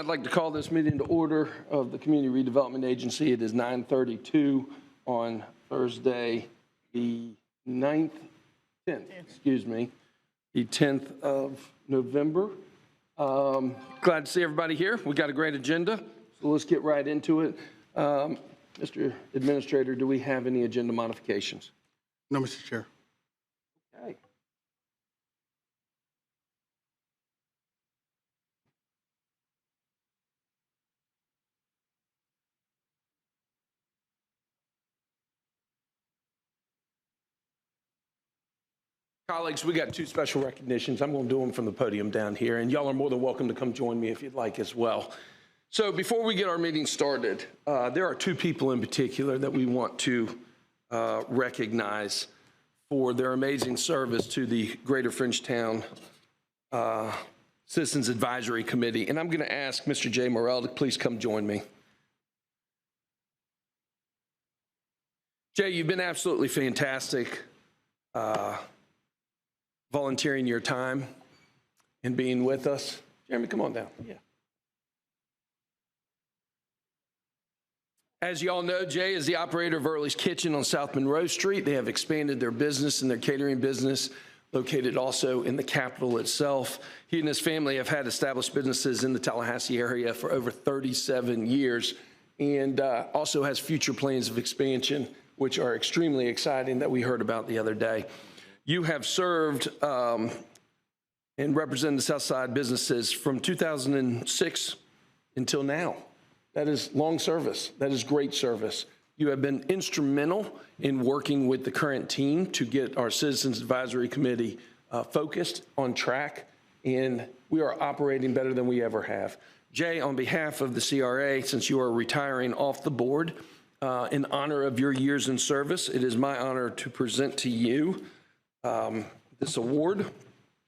I'd like to call this meeting to order of the Community Redevelopment Agency. It is 9:32 on Thursday, the 10th, the 10th of November. Glad to see everybody here. We got a great agenda, so let's get right into it. Mr. Administrator, do we have any agenda modifications? No, Mr. Chair. Okay. Colleagues, we got two special recognitions. I'm going to do them from the podium down here, and y'all are more than welcome to come join me if you'd like as well. So before we get our meeting started, there are two people in particular that we want to recognize for their amazing service to the Greater Fringetown Citizens Advisory Committee. And I'm going to ask Mr. Jay Morrell to please come join me. Jay, you've been absolutely fantastic. Volunteering your time and being with us. Jeremy, come on down. Yeah. As you all know, Jay is the operator of Early's Kitchen on South Monroe Street. They have expanded their business and their catering business, located also in the Capitol itself. He and his family have had established businesses in the Tallahassee area for over 37 years and also has future plans of expansion, which are extremely exciting that we heard about the other day. You have served and represented the Southside businesses from 2006 until now. That is long service. That is great service. You have been instrumental in working with the current team to get our Citizens Advisory Committee focused, on track, and we are operating better than we ever have. Jay, on behalf of the CRA, since you are retiring off the board, in honor of your years in service, it is my honor to present to you this award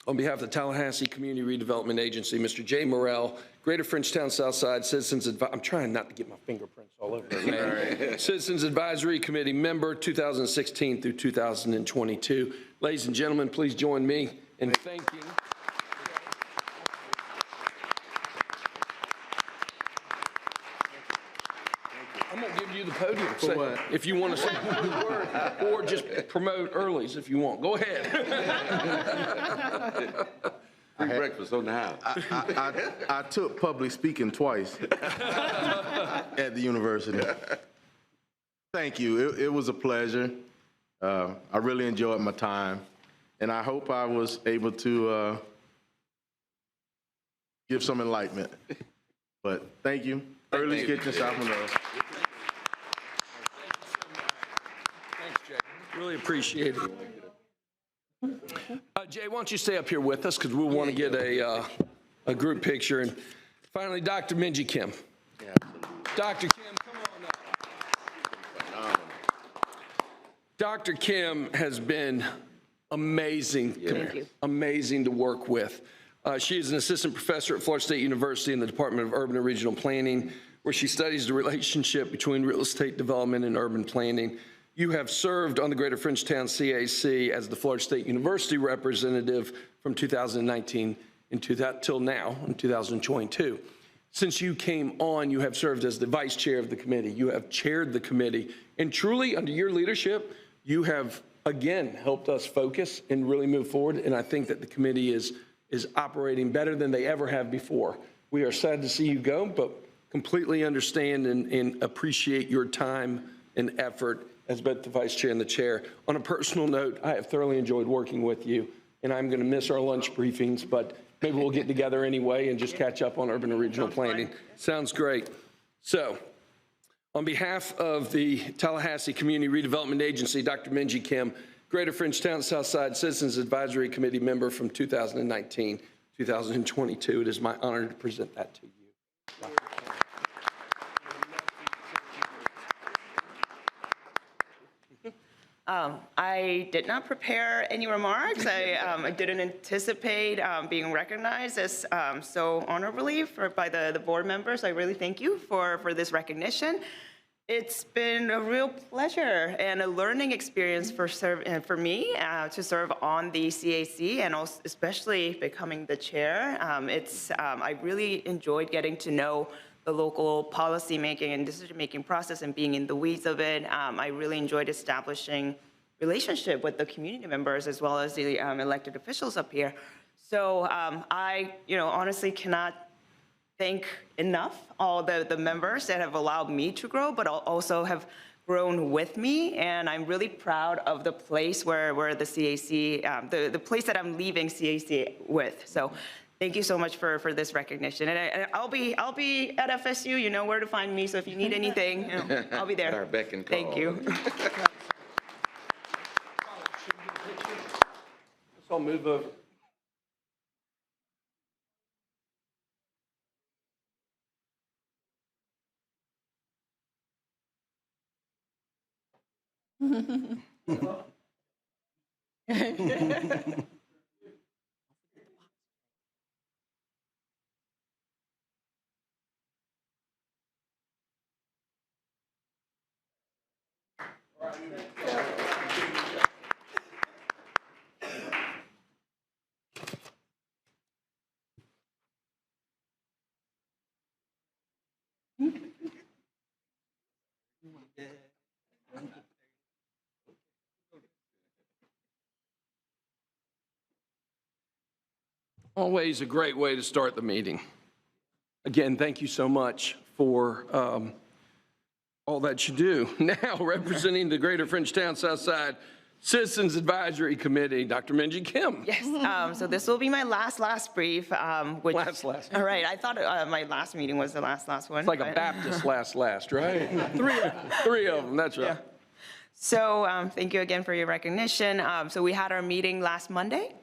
on behalf of the Tallahassee Community Redevelopment Agency, Mr. Jay Morrell, Greater Fringetown Southside Citizens I'm trying not to get my fingerprints all over it, man. Right. Citizens Advisory Committee member 2016 through 2022. Ladies and gentlemen, please join me in thanking. I'm going to give you the podium if you want to say a word, or just promote Early's if you want. Go ahead. Free breakfast on the house. I took public speaking twice at the university. Thank you. It was a pleasure. I really enjoyed my time, and I hope I was able to give some enlightenment. But thank you. Early's Kitchen, South Monroe. Really appreciate it. Jay, why don't you stay up here with us because we'll want to get a group picture. And finally, Dr. Minji Kim. Yeah, Dr. Kim, come on up. Dr. Kim has been amazing, amazing to work with. She is an assistant professor at Florida State University in the Department of Urban and Regional Planning, where she studies the relationship between real estate development and urban planning. You have served on the Greater Fringetown CAC as the Florida State University representative from 2019 till now, in 2022. Since you came on, you have served as the vice chair of the committee. You have chaired the committee. And truly, under your leadership, you have, again, helped us focus and really move forward. And I think that the committee is operating better than they ever have before. We are sad to see you go, but completely understand and appreciate your time and effort as both the vice chair and the chair. On a personal note, I have thoroughly enjoyed working with you, and I'm going to miss our lunch briefings, but maybe we'll get together anyway and just catch up on urban and regional planning. Sounds great. So, on behalf of the Tallahassee Community Redevelopment Agency, Dr. Minji Kim, Greater Fringetown Southside Citizens Advisory Committee member from 2019, 2022, it is my honor to present that to you. I did not prepare any remarks. I didn't anticipate being recognized as so honorably by the board members. I really thank you for this recognition. It's been a real pleasure and a learning experience for me to serve on the CAC and also especially becoming the chair. I really enjoyed getting to know the local policymaking and decision-making process and being in the weeds of it. I really enjoyed establishing relationship with the community members as well as the elected officials up here. So I, honestly cannot thank enough all the members that have allowed me to grow, but also have grown with me. And I'm really proud of the place where the CAC, the place that I'm leaving CAC with. So thank you so much for this recognition. And I'll be at FSU. You know where to find me. So if you need anything, I'll be there. At our beck and call. Thank you. So I'll move over. Always a great way to start the meeting. Again, thank you so much for all that you do. Now, representing the Greater Frenchtown Southside Citizens Advisory Committee, Dr. Minji Kim. Yes, so this will be my last brief. Which, Last. All right, I thought my last meeting was the last one. It's like a Baptist last, right? Three of them, that's right. Yeah. So thank you again for your recognition. So we had our meeting last Monday,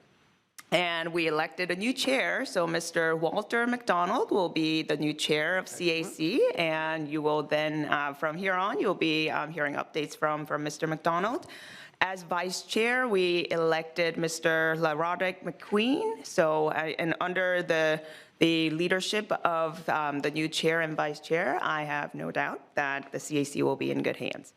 and we elected a new chair. So Mr. Walter McDonald will be the new chair of CAC, and you will then, from here on, you'll be hearing updates from Mr. McDonald. As vice chair, we elected Mr. LaRodrick McQueen. So, and under the leadership of the new chair and vice chair, I have no doubt that the CAC will be in good hands.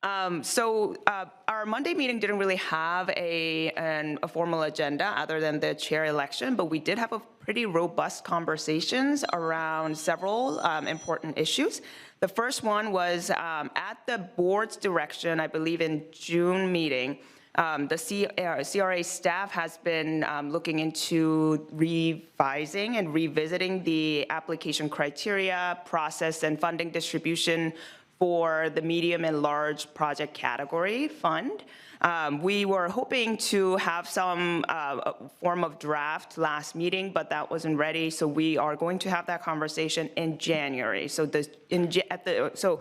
Our Monday meeting didn't really have a formal agenda other than the chair election, but we did have a pretty robust conversations around several important issues. The first one was at the board's direction, I believe in June meeting, the CRA staff has been looking into revising and revisiting the application criteria, process, and funding distribution for the medium and large project category fund. We were hoping to have some form of draft last meeting, but that wasn't ready. So we are going to have that conversation in January. So CAC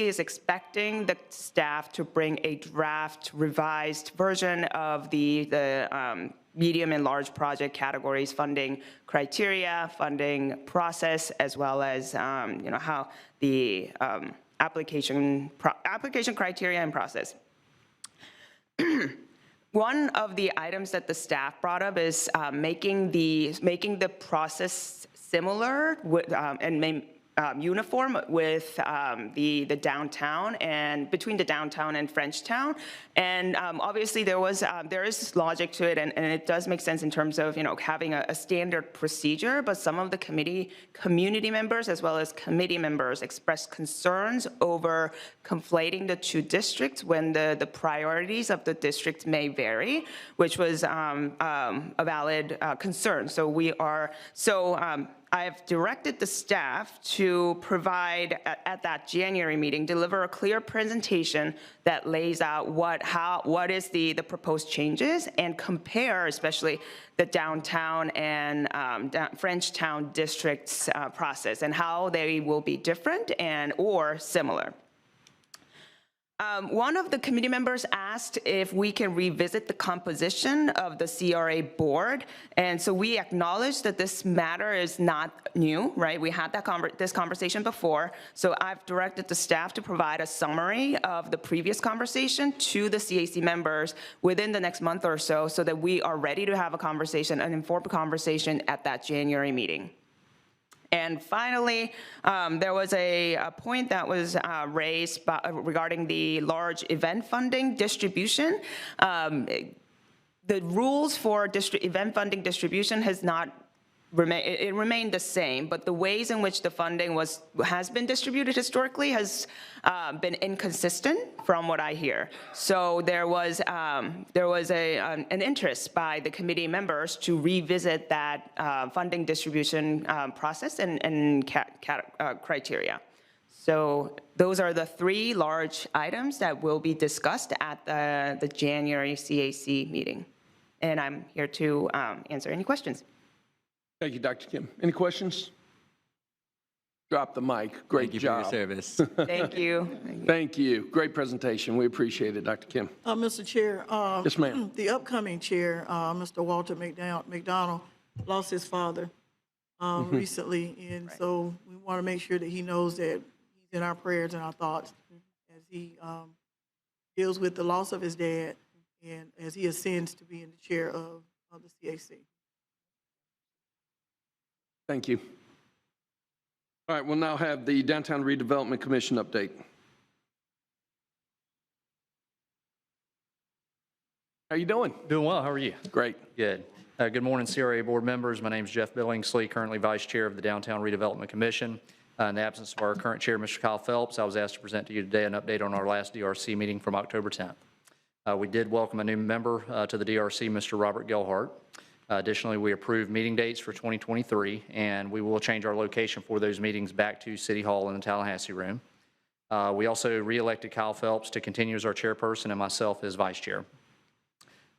is expecting the staff to bring a draft revised version of the medium and large project categories funding criteria, funding process, as well as how the application criteria and process. One of the items that the staff brought up is making the process similar with, and uniform with the downtown and between the downtown and Frenchtown. And obviously there is logic to it, and it does make sense in terms of having a standard procedure, but some of the community members as well as committee members expressed concerns over conflating the two districts when the priorities of the district may vary, which was a valid concern. I've directed the staff to provide, at that January meeting, deliver a clear presentation that lays out what is the proposed changes and compare especially the downtown and Frenchtown districts process and how they will be different or similar. One of the committee members asked if we can revisit the composition of the CRA board, and so we acknowledge that this matter is not new, right? We had this conversation before, so I've directed the staff to provide a summary of the previous conversation to the CAC members within the next month or so that we are ready to have an informed conversation at that January meeting. And finally, there was a point that was raised regarding the large event funding distribution. The rules for event funding distribution has not it remained the same, but the ways in which the funding has been distributed historically has been inconsistent from what I hear. So there was an interest by the committee members to revisit that funding distribution process and criteria. So those are the three large items that will be discussed at the January CAC meeting. And I'm here to answer any questions. Thank you, Dr. Kim. Any questions? Drop the mic. Great job. Thank you for your service. Thank you. Thank you. Great presentation. We appreciate it, Dr. Kim. Mr. Chair. Yes, ma'am. The upcoming chair, Mr. Walter McDonald, lost his father recently, and so we want to make sure that he knows that he's in our prayers and our thoughts as he deals with the loss of his dad and as he ascends to be in the chair of the CAC. Thank you. All right, we'll now have the Downtown Redevelopment Commission update. How you doing? Doing well. How are you? Great. Good. Good morning, CRA board members. My name is Jeff Billingsley, currently Vice Chair of the Downtown Redevelopment Commission. In the absence of our current chair, Mr. Kyle Phelps, I was asked to present to you today an update on our last DRC meeting from October 10th. We did welcome a new member to the DRC, Mr. Robert Gelhart. Additionally, we approved meeting dates for 2023, and we will change our location for those meetings back to City Hall in the Tallahassee room. We also re-elected Kyle Phelps to continue as our chairperson and myself as vice chair.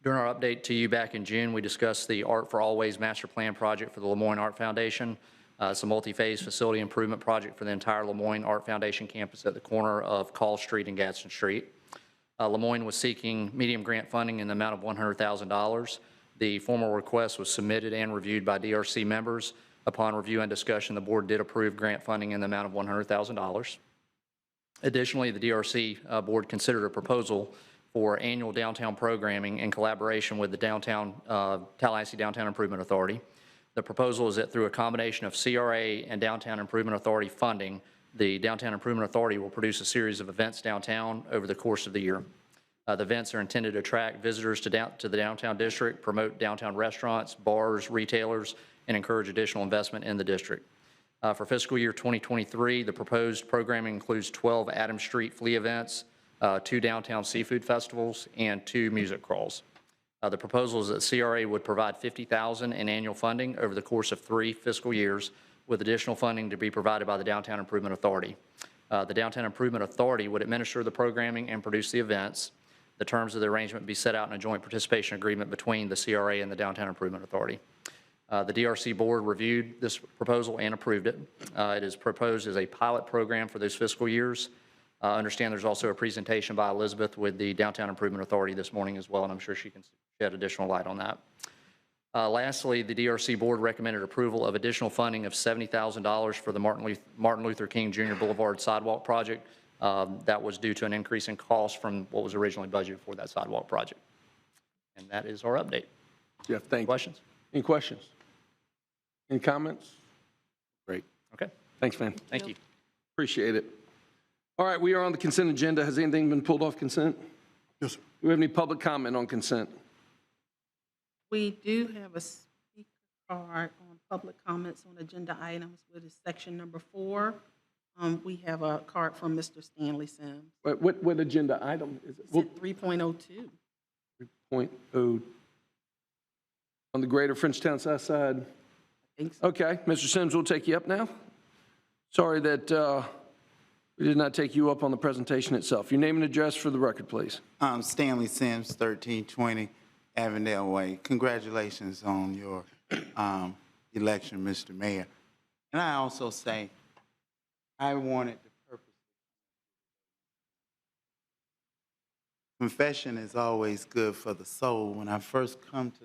During our update to you back in June, we discussed the Art for Always master plan project for the Lemoyne Art Foundation. It's a multi-phase facility improvement project for the entire Lemoyne Art Foundation campus at the corner of Call Street and Gadsden Street. Lemoyne was seeking medium grant funding in the amount of $100,000. The formal request was submitted and reviewed by DRC members. Upon review and discussion, the board did approve grant funding in the amount of $100,000. Additionally, the DRC board considered a proposal for annual downtown programming in collaboration with the Tallahassee Downtown Improvement Authority. The proposal is that through a combination of CRA and Downtown Improvement Authority funding, the Downtown Improvement Authority will produce a series of events downtown over the course of the year. The events are intended to attract visitors to the downtown district, promote downtown restaurants, bars, retailers, and encourage additional investment in the district. For fiscal year 2023, the proposed programming includes 12 Adams Street flea events, 2 downtown seafood festivals, and 2 music crawls. The proposal is that CRA would provide $50,000 in annual funding over the course of 3 fiscal years, with additional funding to be provided by the Downtown Improvement Authority. The Downtown Improvement Authority would administer the programming and produce the events. The terms of the arrangement be set out in a joint participation agreement between the CRA and the Downtown Improvement Authority. The DRC board reviewed this proposal and approved it. It is proposed as a pilot program for those fiscal years. I understand there's also a presentation by Elizabeth with the Downtown Improvement Authority this morning as well, and I'm sure she can shed additional light on that. Lastly, the DRC board recommended approval of additional funding of $70,000 for the Martin Luther King Jr. Boulevard sidewalk project. That was due to an increase in cost from what was originally budgeted for that sidewalk project. And that is our update. Jeff, thank you. Questions? Any questions? Any comments? Great. Okay. Thanks, man. Thank you. Appreciate it. All right, we are on the consent agenda. Has anything been pulled off consent? Yes, sir. Do we have any public comment on consent? We do have a speaker card on public comments on agenda items, which is section number 4. We have a card from Mr. Stanley Sims. What agenda item is it? It's at 3.02. 3.0 on the Greater Frenchtown South Side. I think so. Okay, Mr. Sims, we'll take you up now. Sorry that we did not take you up on the presentation itself. Your name and address for the record, please. Stanley Sims, 1320 Avondale Way. Congratulations on your election, Mr. Mayor. And I also say, I wanted to purposely. Confession is always good for the soul. When I first come to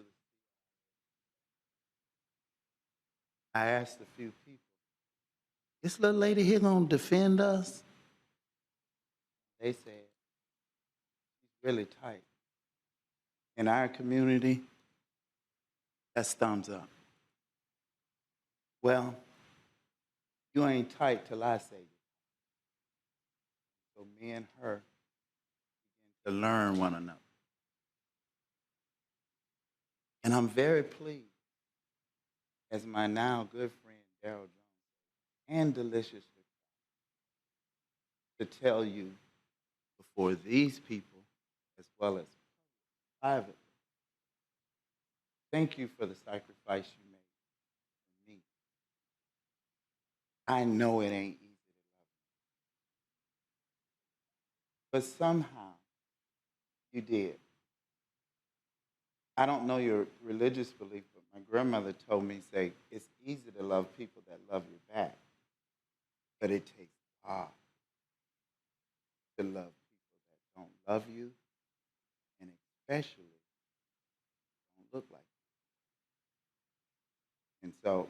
I asked a few people, this little lady here gonna defend us? They said, she's really tight. In our community, that's thumbs up. Well, You ain't tight till I say you. So me and her begin to learn one another. And I'm very pleased, as my now good friend Darrell Jones and deliciously to tell you before these people, as well as privately, thank you for the sacrifice you made for me. I know it ain't easy to love you, but somehow you did. I don't know your religious belief, but my grandmother told me, say, it's easy to love people that love you back, but it takes God to love people that don't love you and especially don't look like you. And so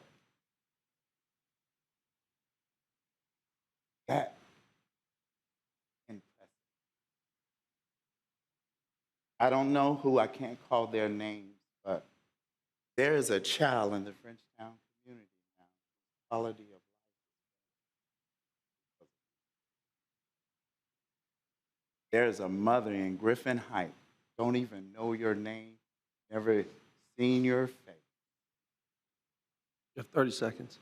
that impressed me. I don't know who, I can't call their names, but there is a child in the Frenchtown community now, quality of life. There is a mother in Griffin Heights, don't even know your name, never seen your face. You have 30 seconds.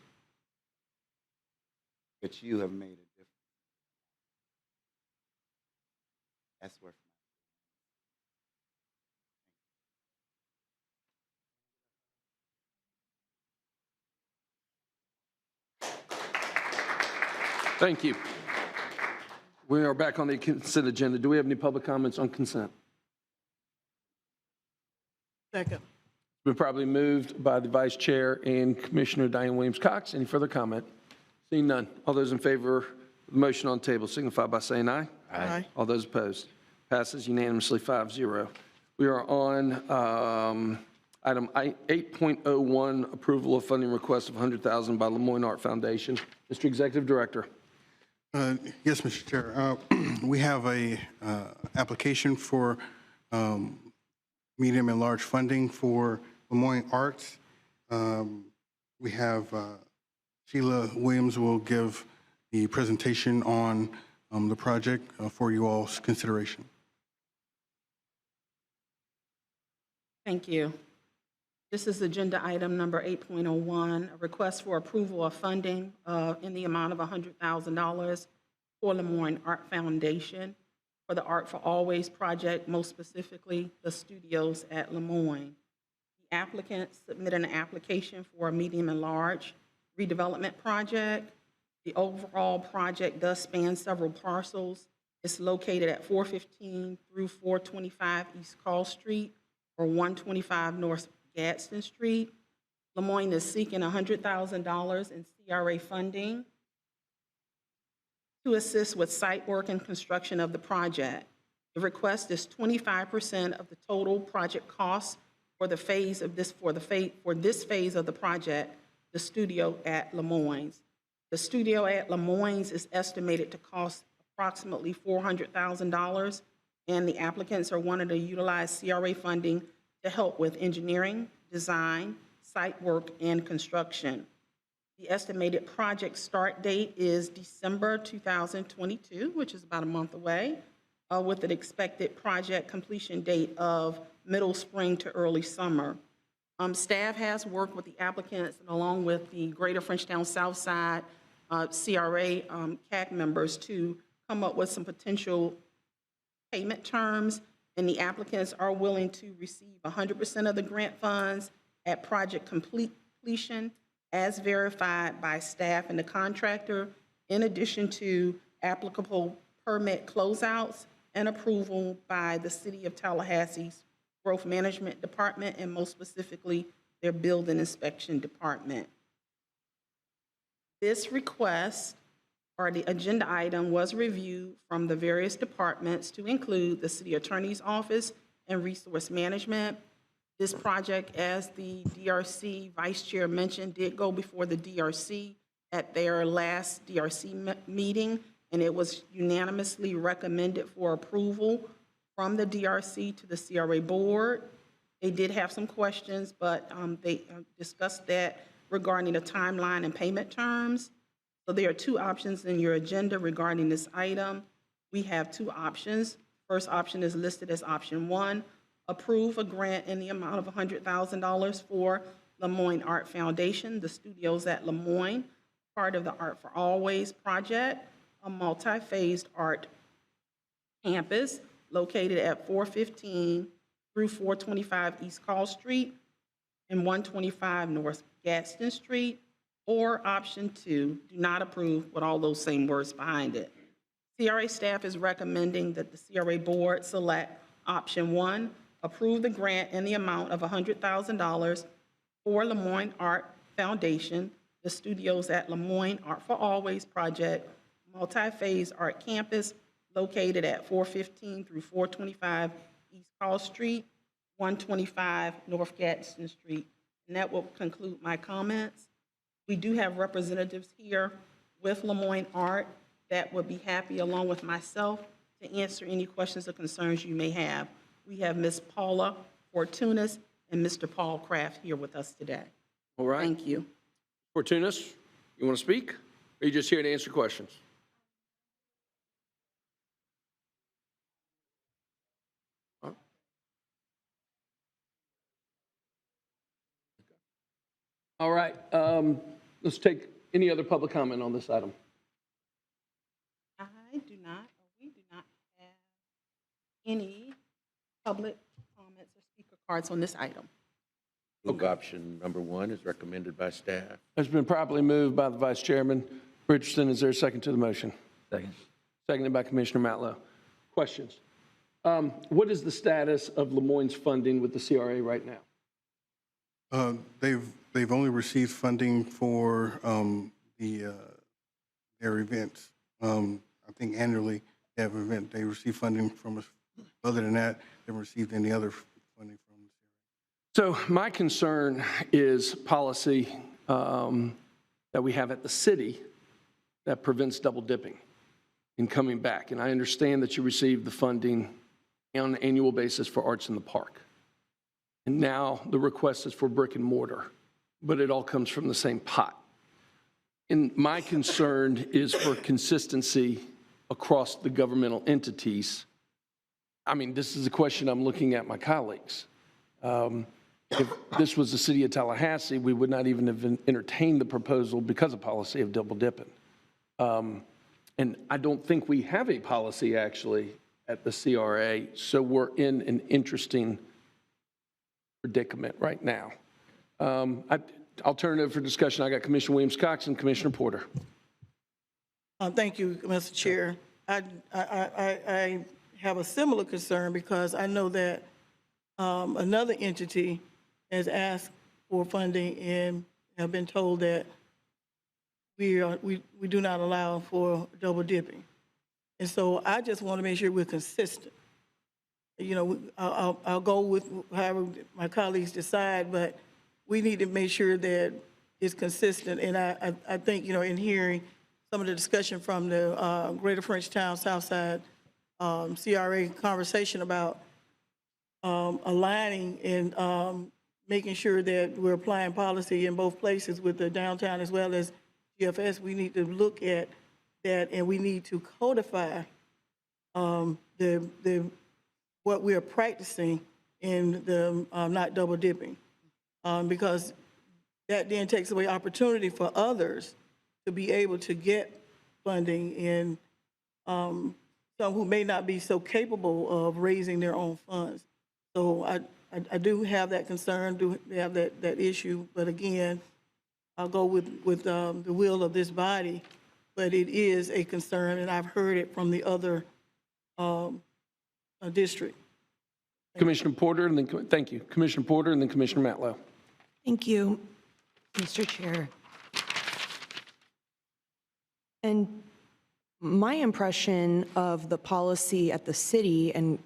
But you have made a difference. That's worth Thank you. We are back on the consent agenda. Do we have any public comments on consent? Second. It's been probably moved by the Vice Chair and Commissioner Diane Williams-Cox. Any further comment? Seeing none. All those in favor of the motion on the table signify by saying aye. Aye. All those opposed? Passes unanimously 5-0. We are on item 8.01, approval of funding request of $100,000 by Lemoyne Art Foundation. Mr. Executive Director. Yes, Mr. Chair. We have a application for medium and large funding for Lemoyne Arts. We have Sheila Williams will give the presentation on the project for you all's consideration. Thank you. This is agenda item number 8.01, a request for approval of funding in the amount of $100,000 for Lemoyne Art Foundation for the Art for Always project, most specifically the studios at Lemoyne. The applicant submitted an application for a medium and large redevelopment project. The overall project does span several parcels. It's located at 415 through 425 East Call Street or 125 North Gadsden Street. Lemoyne is seeking $100,000 in CRA funding to assist with site work and construction of the project. The request is 25% of the total project cost for the phase of this for this phase of the project, the studio at Lemoyne's. The studio at Lemoyne's is estimated to cost approximately $400,000, and the applicants are wanting to utilize CRA funding to help with engineering, design, site work, and construction. The estimated project start date is December 2022, which is about a month away, with an expected project completion date of middle spring to early summer. Staff has worked with the applicants and along with the Greater Frenchtown Southside CRA CAC members to come up with some potential payment terms, and the applicants are willing to receive 100% of the grant funds at project completion as verified by staff and the contractor, in addition to applicable permit closeouts and approval by the City of Tallahassee's Growth Management Department, and most specifically, their Building Inspection Department. This request, or the agenda item, was reviewed from the various departments to include the City Attorney's Office and Resource Management. This project, as the DRC Vice Chair mentioned, did go before the DRC at their last DRC meeting, and it was unanimously recommended for approval from the DRC to the CRA board. They did have some questions, but they discussed that regarding the timeline and payment terms. So there are two options in your agenda regarding this item. We have two options. First option is listed as option 1, approve a grant in the amount of $100,000 for Lemoyne Art Foundation, the studios at Lemoyne, part of the Art for Always project, a multi-phased art campus located at 415 through 425 East Call Street and 125 North Gadsden Street, or option 2, do not approve with all those same words behind it. CRA staff is recommending that the CRA board select option 1, approve the grant in the amount of $100,000 for Lemoyne Art Foundation, the studios at Lemoyne Art for Always project, multi-phase art campus located at 415 through 425 East Call Street, 125 North Gadsden Street. And that will conclude my comments. We do have representatives here with Lemoyne Art that would be happy, along with myself, to answer any questions or concerns you may have. We have Ms. Paula Fortunas and Mr. Paul Kraft here with us today. All right. Thank you. Fortunas, you want to speak? Or are you just here to answer questions? All right. Let's take any other public comment on this item. We do not have any public comments or speaker cards on this item. Move option number 1 is recommended by staff. It's been properly moved by the Vice Chairman. Richardson, is there a second to the motion? Second. Seconded by Commissioner Matlow. Questions? What is the status of Lemoyne's funding with the CRA right now? They've only received funding for their events. I think annually they have an event. They receive funding from us. Other than that, they haven't received any other funding from the CRA. So my concern is policy that we have at the city that prevents double dipping in coming back. And I understand that you receive the funding on an annual basis for Arts in the Park. And now the request is for brick and mortar, but it all comes from the same pot. And my concern is for consistency across the governmental entities. I mean, this is a question I'm looking at my colleagues. If this was the City of Tallahassee, we would not even have entertained the proposal because of policy of double dipping. And I don't think we have a policy actually at the CRA, so we're in an interesting predicament right now. I'll turn it over for discussion. I got Commissioner Williams-Cox and Commissioner Porter. Thank you, Mr. Chair. I have a similar concern because I know that another entity has asked for funding and have been told that we do not allow for double dipping. And so I just want to make sure we're consistent. You know, I'll go with however my colleagues decide, but we need to make sure that it's consistent. And I think, you know, in hearing some of the discussion from the Greater Frenchtown Southside CRA conversation about aligning and making sure that we're applying policy in both places with the downtown as well as GFS, we need to look at that and we need to codify what we are practicing in the not double dipping, because that then takes away opportunity for others to be able to get funding and some who may not be so capable of raising their own funds. So I do have that concern, do have that issue, but again, I'll go with the will of this body, but it is a concern, and I've heard it from the other district. Commissioner Porter, and then, thank you. Commissioner Porter, and then Commissioner Matlow. Thank you, Mr. Chair. And my impression of the policy at the city, and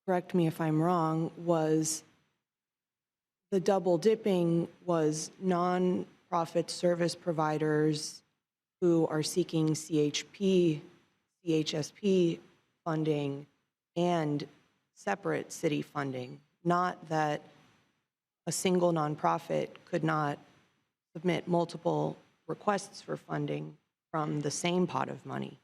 correct me if I'm wrong, was the double dipping was nonprofit service providers who are seeking CHP, CHSP funding and separate city funding, not that a single nonprofit could not submit multiple requests for funding from the same pot of money.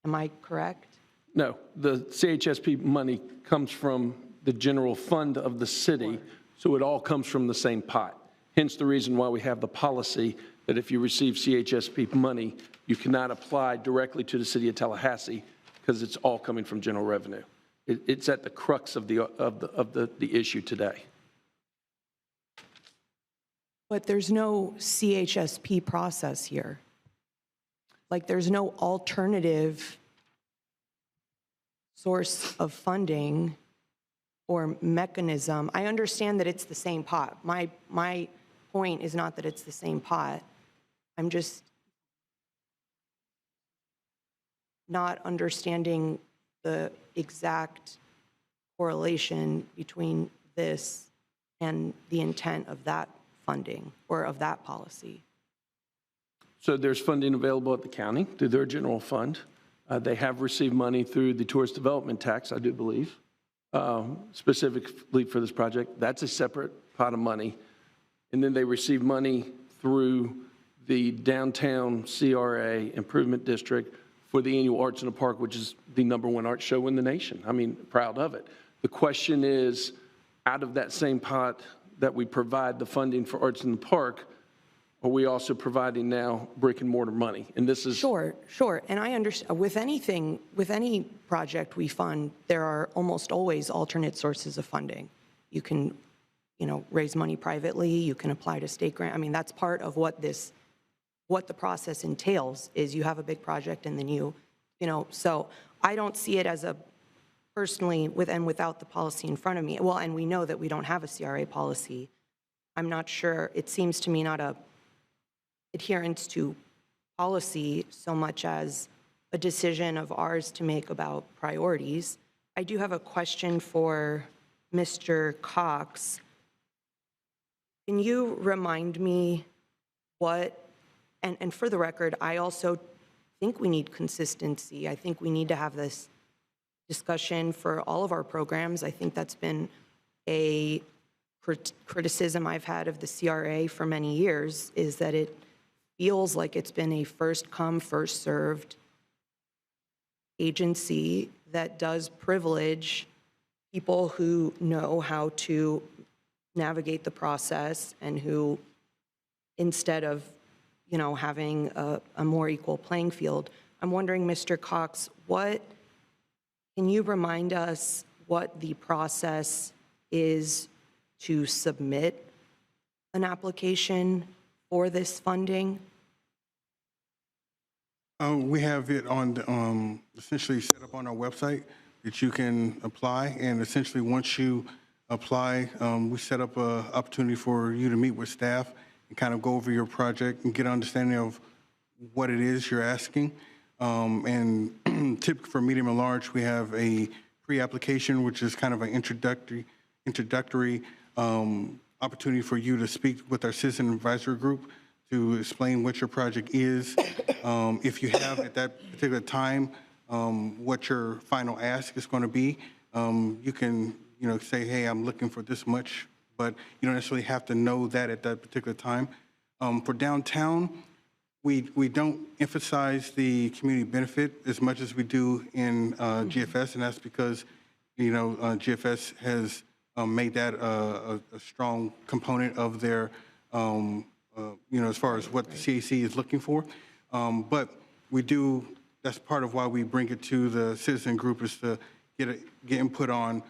Am I correct? No, the CHSP money comes from the general fund of the city, so it all comes from the same pot. Hence the reason why we have the policy that if you receive CHSP money, you cannot apply directly to the city of Tallahassee because it's all coming from general revenue. It's at the crux of the issue today. But there's no CHSP process here. Like, there's no alternative source of funding or mechanism. I understand that it's the same pot. My point is not that it's the same pot. I'm just not understanding the exact correlation between this and the intent of that funding or of that policy. So there's funding available at the county through their general fund. They have received money through the tourist development tax, I do believe, specifically for this project. That's a separate pot of money. And then they receive money through the downtown CRA improvement district for the annual Arts in the Park, which is the #1 art show in the nation. I mean, proud of it. The question is, out of that same pot that we provide the funding for Arts in the Park, are we also providing now brick and mortar money? And this is... Sure. And I understand, with any project we fund, there are almost always alternate sources of funding. You can, raise money privately, you can apply to state grant. I mean, that's part of what the process entails, is you have a big project and then so I don't see it as personally, with and without the policy in front of me. Well, and we know that we don't have a CRA policy. I'm not sure, it seems to me not a adherence to policy so much as a decision of ours to make about priorities. I do have a question for Mr. Cox. Can you remind me what, and for the record, I also think we need consistency. I think we need to have this discussion for all of our programs. I think that's been a criticism I've had of the CRA for many years, is that it feels like it's been a first come, first served agency that does privilege people who know how to navigate the process and who, instead of, having a more equal playing field. I'm wondering, Mr. Cox, can you remind us what the process is to submit an application for this funding? We have it on, essentially set up on our website that you can apply. And essentially, once you apply, we set up an opportunity for you to meet with staff and kind of go over your project and get an understanding of what it is you're asking. And typically for medium and large, we have a pre-application, which is kind of an introductory opportunity for you to speak with our citizen advisory group to explain what your project is. If you have at that particular time what your final ask is going to be, you can say, hey, I'm looking for this much, but you don't necessarily have to know that at that particular time. For downtown, we don't emphasize the community benefit as much as we do in GFS, and that's because GFS has made that a strong component of their as far as what the CAC is looking for. But we do, that's part of why we bring it to the citizen group, is to get input on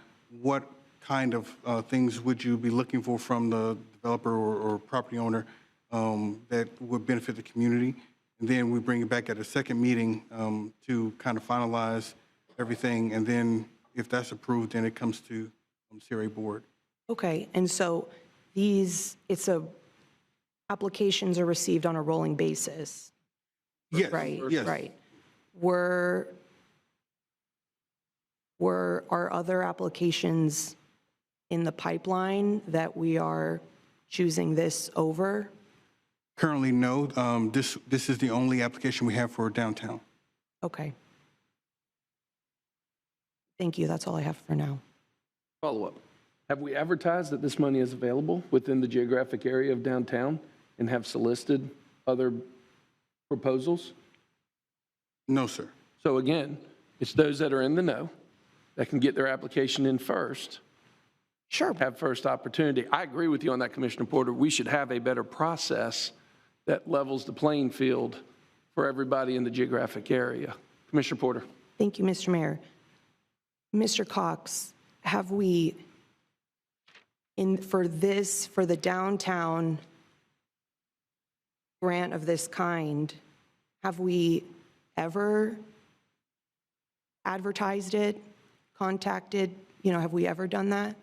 what kind of things would you be looking for from the developer or property owner that would benefit the community. And then we bring it back at a second meeting to kind of finalize everything. And then if that's approved, then it comes to CRA board. Okay, and so applications are received on a rolling basis? Yes. Right, yes. right. Are other applications in the pipeline that we are choosing this over? Currently, no. This is the only application we have for downtown. Okay. Thank you, that's all I have for now. Follow-up. Have we advertised that this money is available within the geographic area of downtown and have solicited other proposals? No, sir. So again, it's those that are in the know that can get their application in first, Sure. have first opportunity. I agree with you on that, Commissioner Porter. We should have a better process that levels the playing field for everybody in the geographic area. Commissioner Porter. Thank you, Mr. Mayor. Mr. Cox, have we, for the downtown grant of this kind, have we ever advertised it, contacted, have we ever done that?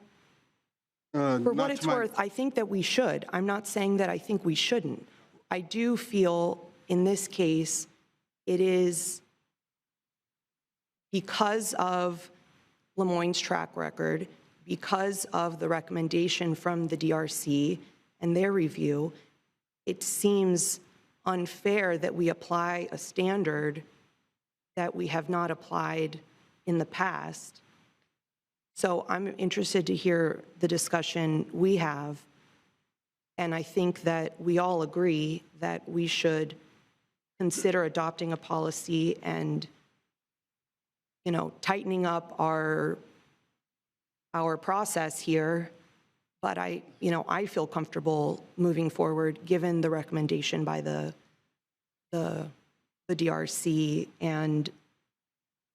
For what it's worth, I think that we should. I'm not saying that I think we shouldn't. I do feel in this case, it is because of Lemoyne's track record, because of the recommendation from the DRC and their review, it seems unfair that we apply a standard that we have not applied in the past. So I'm interested to hear the discussion we have, and I think that we all agree that we should consider adopting a policy and, tightening up our process here. But I feel comfortable moving forward, given the recommendation by the DRC and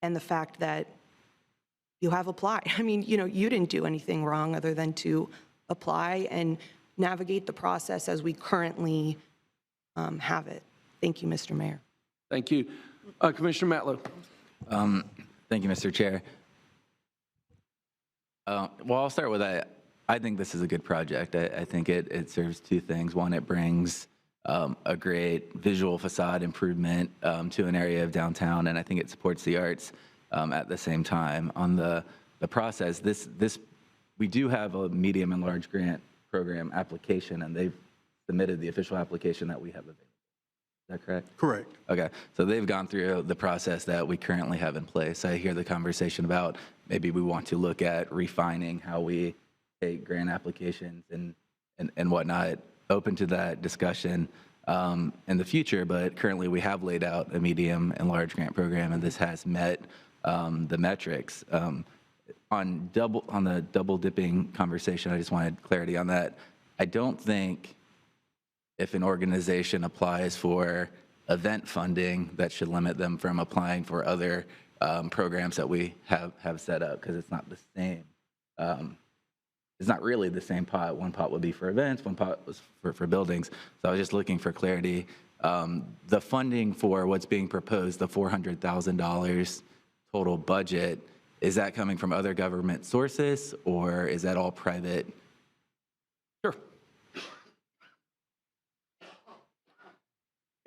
the fact that you have applied. I mean, you didn't do anything wrong other than to apply and navigate the process as we currently have it. Thank you, Mr. Mayor. Thank you. Commissioner Matlow. Thank you, Mr. Chair. Well, I'll start with I think this is a good project. I think it serves two things. One, it brings a great visual facade improvement to an area of downtown, and I think it supports the arts at the same time. On the process, we do have a medium and large grant program application, and they've submitted the official application that we have available. Is that correct? Correct. Okay, so they've gone through the process that we currently have in place. I hear the conversation about maybe we want to look at refining how we take grant applications and whatnot. Open to that discussion in the future, but currently we have laid out a medium and large grant program, and this has met the metrics. On the double dipping conversation, I just wanted clarity on that. I don't think if an organization applies for event funding, that should limit them from applying for other programs that we have set up, because it's not the same. It's not really the same pot. One pot would be for events, one pot was for buildings. So I was just looking for clarity. The funding for what's being proposed, the $400,000 total budget, is that coming from other government sources, or is that all private? Sure.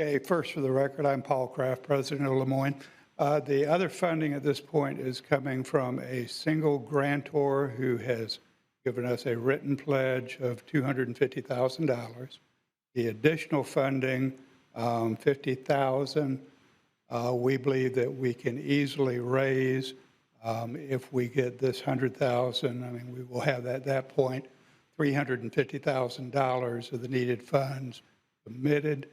Okay, first for the record, I'm Paul Kraft, president of Lemoyne. The other funding at this point is coming from a single grantor who has given us a written pledge of $250,000. The additional funding, $50,000, we believe that we can easily raise if we get this $100,000. I mean, we will have at that point $350,000 of the needed funds committed.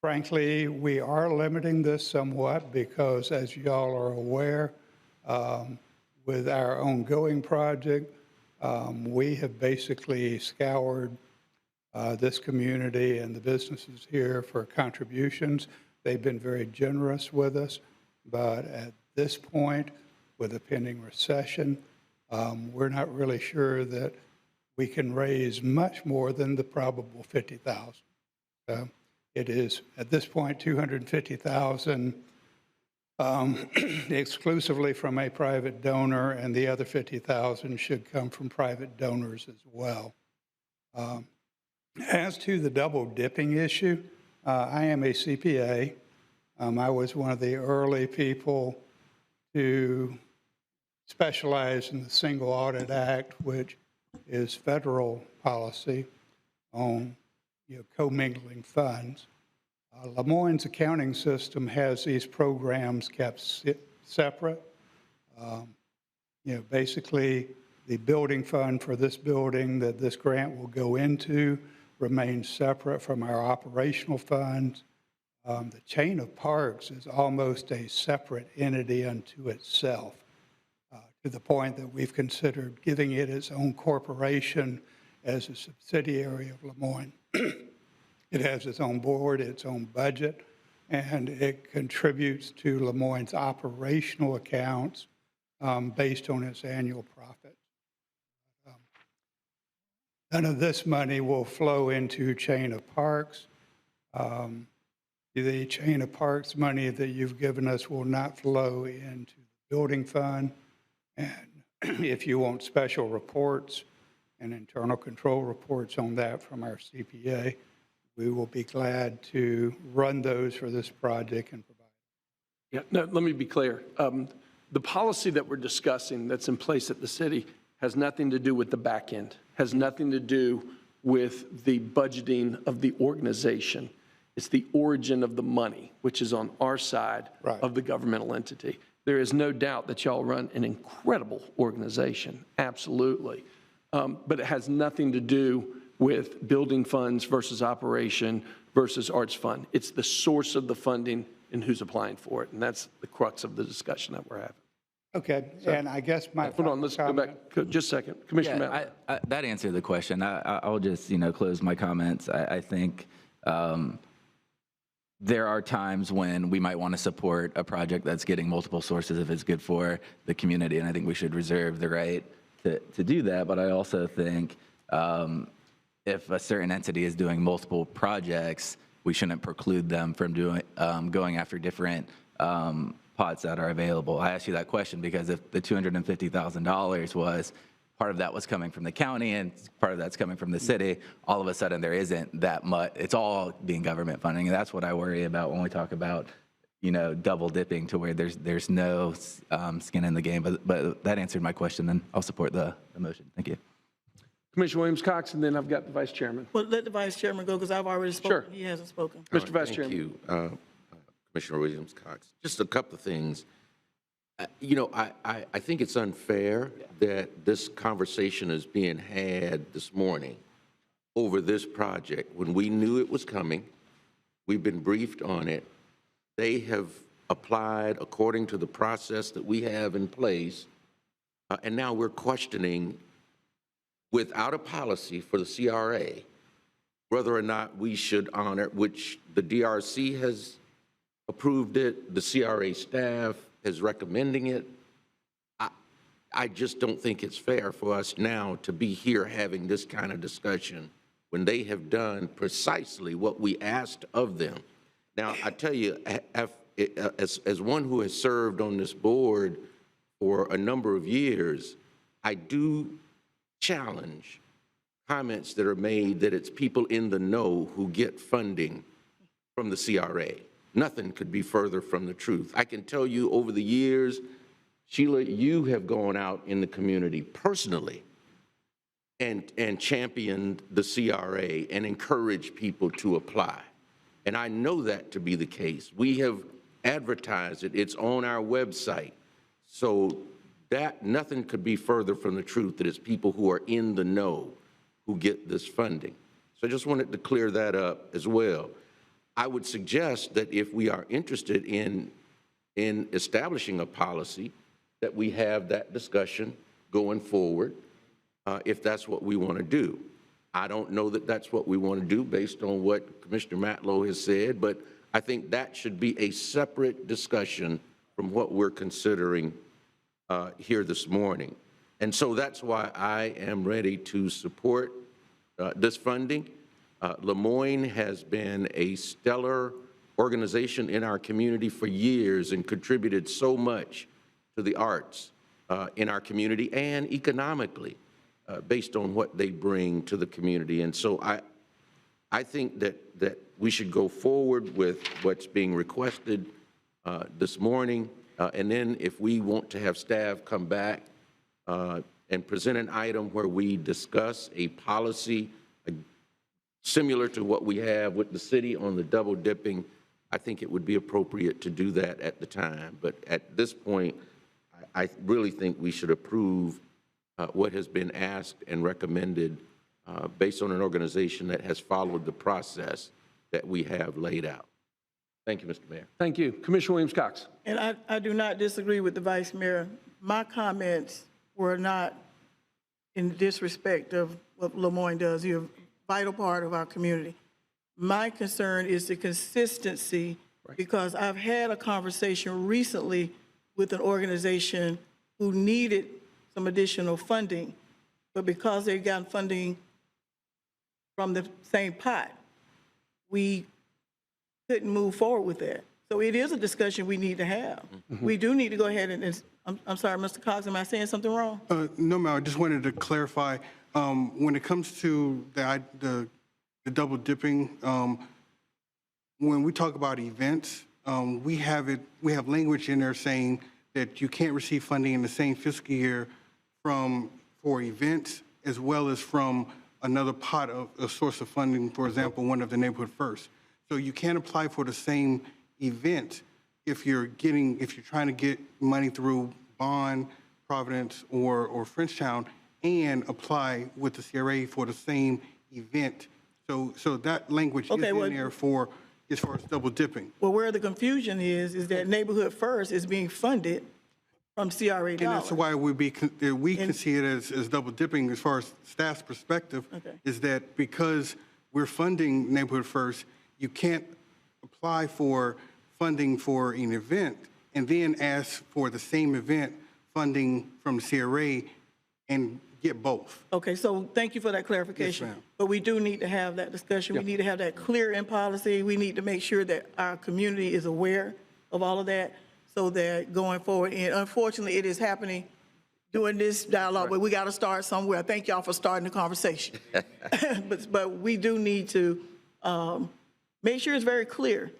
Frankly, we are limiting this somewhat because, as y'all are aware, with our ongoing project, we have basically scoured this community and the businesses here for contributions. They've been very generous with us, but at this point, with a pending recession, we're not really sure that we can raise much more than the probable $50,000. It is, at this point, $250,000 exclusively from a private donor, and the other $50,000 should come from private donors as well. As to the double dipping issue, I am a CPA. I was one of the early people to specialize in the Single Audit Act, which is federal policy on commingling funds. Lemoyne's accounting system has these programs kept separate. Basically, the building fund for this building that this grant will go into remains separate from our operational funds. The chain of parks is almost a separate entity unto itself, to the point that we've considered giving it its own corporation as a subsidiary of Lemoyne. It has its own board, its own budget, and it contributes to Lemoyne's operational accounts based on its annual profit. None of this money will flow into chain of parks. The chain of parks money that you've given us will not flow into the building fund. And if you want special reports and internal control reports on that from our CPA, we will be glad to run those for this project and provide. Yeah, no, let me be clear. The policy that we're discussing that's in place at the city has nothing to do with the back end, has nothing to do with the budgeting of the organization. It's the origin of the money, which is on our side of the governmental entity. There is no doubt that y'all run an incredible organization, absolutely. But it has nothing to do with building funds versus operation versus arts fund. It's the source of the funding and who's applying for it. And that's the crux of the discussion that we're having. Okay, and I guess my Hold on, let's go back just a second. Commissioner Matley. That answered the question. I'll just, close my comments. I think there are times when we might want to support a project that's getting multiple sources if it's good for the community, and I think we should reserve the right to do that. But I also think if a certain entity is doing multiple projects, we shouldn't preclude them from going after different pots that are available. I asked you that question because if the $250,000 was, part of that was coming from the county and part of that's coming from the city, all of a sudden there isn't that much. It's all being government funding, and that's what I worry about when we talk about, double dipping to where there's no skin in the game. But that answered my question, then I'll support the motion. Thank you. Commissioner Williams-Cox, and then I've got the Vice Chairman. Well, let the Vice Chairman go because I've already spoken. Sure. He hasn't spoken. Mr. Vice Chairman. Thank you, Commissioner Williams-Cox. Just a couple of things. I think it's unfair that this conversation is being had this morning over this project when we knew it was coming. We've been briefed on it. They have applied according to the process that we have in place, and now we're questioning, without a policy for the CRA, whether or not we should honor, which the DRC has approved it, the CRA staff is recommending it. I just don't think it's fair for us now to be here having this kind of discussion when they have done precisely what we asked of them. Now, I tell you, as one who has served on this board for a number of years, I do challenge comments that are made that it's people in the know who get funding from the CRA. Nothing could be further from the truth. I can tell you over the years, Sheila, you have gone out in the community personally and championed the CRA and encouraged people to apply. And I know that to be the case. We have advertised it. It's on our website. So that nothing could be further from the truth that it's people who are in the know who get this funding. So I just wanted to clear that up as well. I would suggest that if we are interested in establishing a policy, that we have that discussion going forward, if that's what we want to do. I don't know that that's what we want to do based on what Commissioner Matlow has said, but I think that should be a separate discussion from what we're considering here this morning. And so that's why I am ready to support this funding. Lemoyne has been a stellar organization in our community for years and contributed so much to the arts in our community and economically based on what they bring to the community. And so I think that we should go forward with what's being requested this morning. And then if we want to have staff come back and present an item where we discuss a policy similar to what we have with the city on the double dipping, I think it would be appropriate to do that at the time. But at this point, I really think we should approve what has been asked and recommended based on an organization that has followed the process that we have laid out. Thank you, Mr. Mayor. Thank you. Commissioner Williams-Cox. And I do not disagree with the Vice Mayor. My comments were not in disrespect of what Lemoyne does. You're a vital part of our community. My concern is the consistency, because I've had a conversation recently with an organization who needed some additional funding, but because they got funding from the same pot, we couldn't move forward with that. So it is a discussion we need to have. We do need to go ahead and I'm sorry, Mr. Cox, am I saying something wrong? No, ma'am, I just wanted to clarify, when it comes to the double dipping, when we talk about events, we have language in there saying that you can't receive funding in the same fiscal year for events as well as from another pot of a source of funding, for example, one of the Neighborhood First. So you can't apply for the same event if you're trying to get money through Bond, Providence, or Frenchtown, and apply with the CRA for the same event. So that language is in there for as far as double dipping. Well, where the confusion is that Neighborhood First is being funded from CRA dollars. And that's why we can see it as double dipping as far as staff's perspective, is that because we're funding Neighborhood First, you can't apply for funding for an event and then ask for the same event funding from the CRA and get both. Okay, so thank you for that clarification. Yes, ma'am. But we do need to have that discussion. We need to have that clear in policy. We need to make sure that our community is aware of all of that so that going forward, and unfortunately, it is happening during this dialogue, but we got to start somewhere. Thank y'all for starting the conversation. But we do need to make sure it's very clear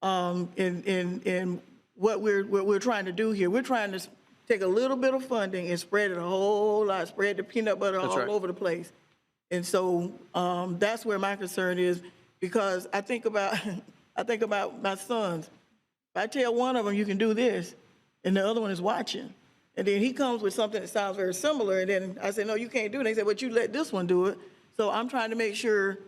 in what we're trying to do here. We're trying to take a little bit of funding and spread it a whole lot, spread the peanut butter all over the place. And so that's where my concern is, because I think about my sons. If I tell one of them you can do this, and the other one is watching, and then he comes with something that sounds very similar, and then I say, no, you can't do it. And they say, but you let this one do it. So I'm trying to make sure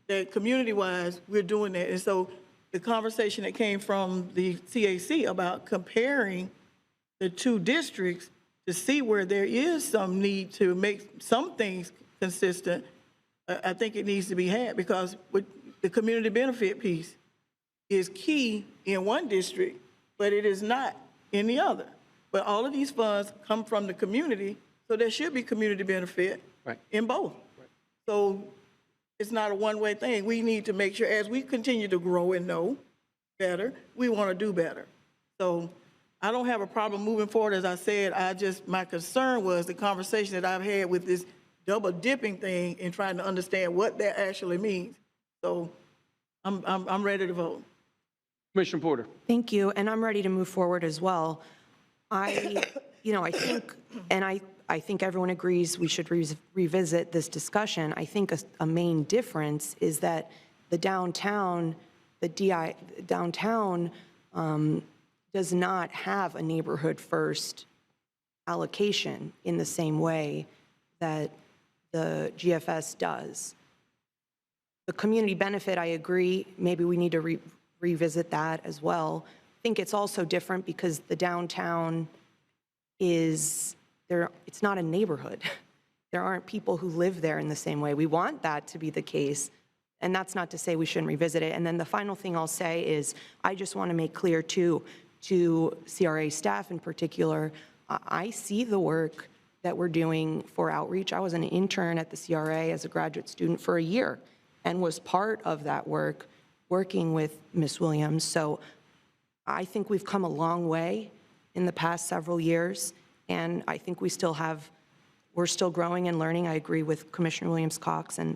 that community-wise, we're doing that. And so the conversation that came from the CAC about comparing the two districts to see where there is some need to make some things consistent, I think it needs to be had, because with the community benefit piece is key in one district, but it is not in the other. But all of these funds come from the community, so there should be community benefit in both. So it's not a one-way thing. We need to make sure as we continue to grow and know better, we want to do better. So I don't have a problem moving forward. As I said, my concern was the conversation that I've had with this double dipping thing and trying to understand what that actually means. So I'm ready to vote. Commissioner Porter. Thank you, and I'm ready to move forward as well. I think everyone agrees we should revisit this discussion. I think a main difference is that the downtown does not have a neighborhood first allocation in the same way that the GFS does. The community benefit, I agree, maybe we need to revisit that as well. I think it's also different because the downtown it's not a neighborhood. There aren't people who live there in the same way. We want that to be the case, and that's not to say we shouldn't revisit it. And then the final thing I'll say is I just want to make clear too, to CRA staff in particular, I see the work that we're doing for outreach. I was an intern at the CRA as a graduate student for a year and was part of that work, working with Ms. Williams. So I think we've come a long way in the past several years, and I think we're still growing and learning. I agree with Commissioner Williams-Cox, and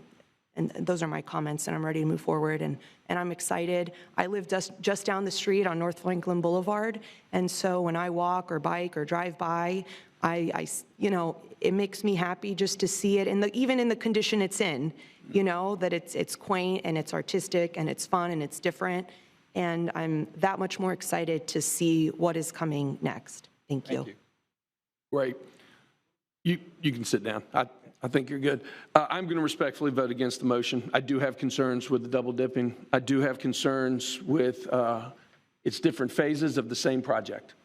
those are my comments, and I'm ready to move forward, and I'm excited. I live just down the street on North Franklin Boulevard, and so when I walk or bike or drive by, it makes me happy just to see it, even in the condition it's in, that it's quaint and it's artistic and it's fun and it's different, and I'm that much more excited to see what is coming next. Thank you. Great. You can sit down. I think you're good. I'm going to respectfully vote against the motion. I do have concerns with the double dipping. I do have concerns with its different phases of the same project.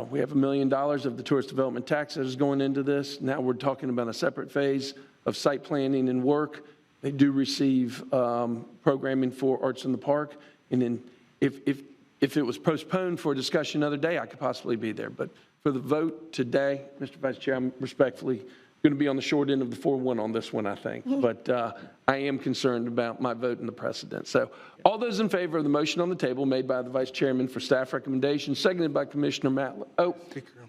We have $1 million of the tourist development tax that is going into this. Now we're talking about a separate phase of site planning and work. They do receive programming for Arts in the Park. And then if it was postponed for a discussion another day, I could possibly be there. But for the vote today, Mr. Vice Chair, I'm respectfully going to be on the short end of the 4-1 on this one, I think. But I am concerned about my vote and the precedent. So all those in favor of the motion on the table made by the Vice Chairman for staff recommendation, seconded by Commissioner Matlow. Oh,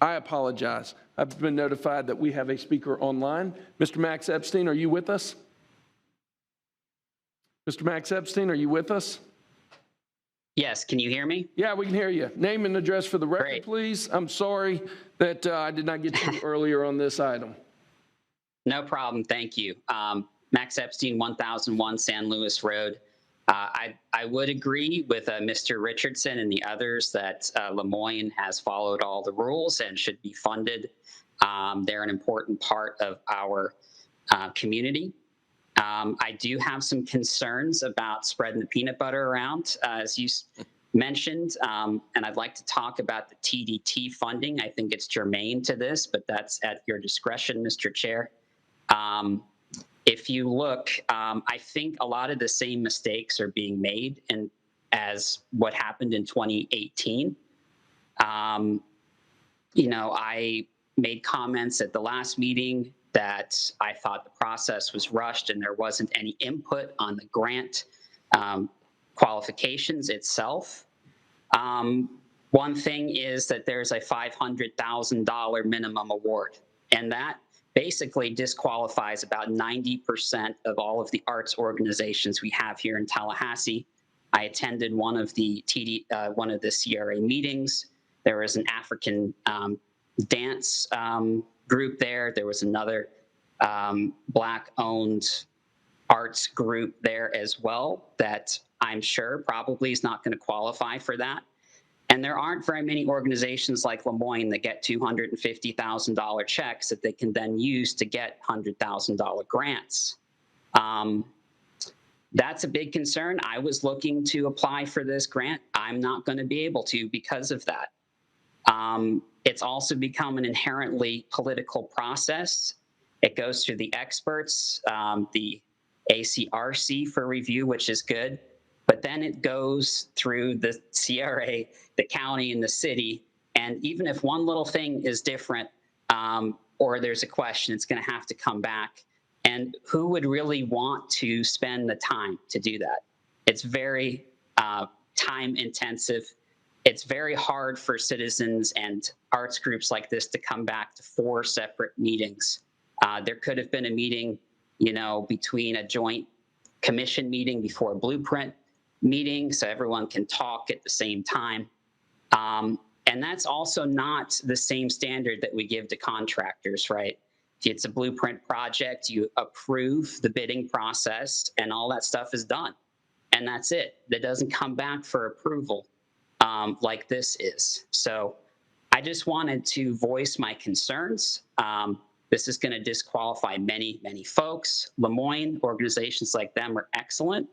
I apologize. I've been notified that we have a speaker online. Mr. Max Epstein, are you with us? Mr. Max Epstein, are you with us? Yes, can you hear me? Yeah, we can hear you. Name and address for the record, Great. please. I'm sorry that I did not get to you earlier on this item. No problem, thank you. Max Epstein, 1001 San Luis Road. I would agree with Mr. Richardson and the others that Lemoyne has followed all the rules and should be funded. They're an important part of our community. I do have some concerns about spreading the peanut butter around, as you mentioned, and I'd like to talk about the TDT funding. I think it's germane to this, but that's at your discretion, Mr. Chair. If you look, I think a lot of the same mistakes are being made as what happened in 2018. You know, I made comments at the last meeting that I thought the process was rushed and there wasn't any input on the grant qualifications itself. One thing is that there's a $500,000 minimum award, and that basically disqualifies about 90% of all of the arts organizations we have here in Tallahassee. I attended one of the CRA meetings. There was an African dance group there. There was another Black-owned arts group there as well that I'm sure probably is not going to qualify for that. And there aren't very many organizations like Lemoyne that get $250,000 checks that they can then use to get $100,000 grants. That's a big concern. I was looking to apply for this grant. I'm not going to be able to because of that. It's also become an inherently political process. It goes through the experts, the ACRC for review, which is good. But then it goes through the CRA, the county, and the city. And even if one little thing is different or there's a question, it's going to have to come back. And who would really want to spend the time to do that? It's very time intensive. It's very hard for citizens and arts groups like this to come back to 4 separate meetings. There could have been a meeting, you know, between a joint commission meeting before a blueprint meeting so everyone can talk at the same time. And that's also not the same standard that we give to contractors, right? If it's a blueprint project, you approve the bidding process and all that stuff is done. And that's it. That doesn't come back for approval like this is. So I just wanted to voice my concerns. This is going to disqualify many, many folks. Lemoyne, organizations like them are excellent,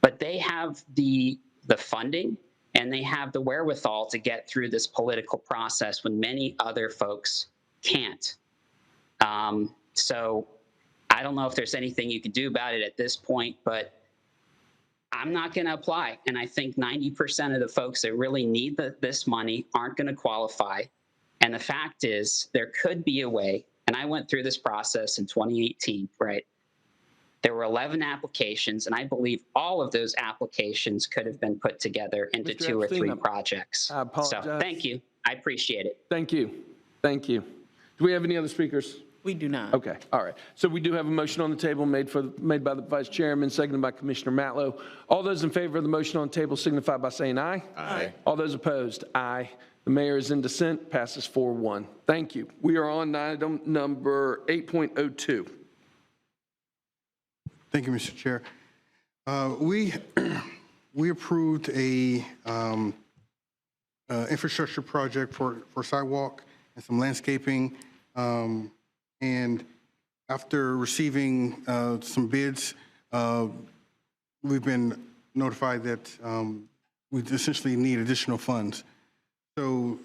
but they have the funding and they have the wherewithal to get through this political process when many other folks can't. So I don't know if there's anything you can do about it at this point, but I'm not going to apply. And I think 90% of the folks that really need this money aren't going to qualify. And the fact is, there could be a way, and I went through this process in 2018, right? There were 11 applications, and I believe all of those applications could have been put together into Mr. 2 or 3 Epstein, projects. I apologize. So thank you. I appreciate it. Thank you. Thank you. Do we have any other speakers? We do not. Okay, all right. So we do have a motion on the table made by the Vice Chairman, seconded by Commissioner Matlow. All those in favor of the motion on the table signify by saying aye. Aye. All those opposed, aye. The mayor is in dissent, passes 4-1. Thank you. We are on item number 8.02. Thank you, Mr. Chair. We approved a infrastructure project for sidewalk and some landscaping. And After receiving some bids, we've been notified that we essentially need additional funds. So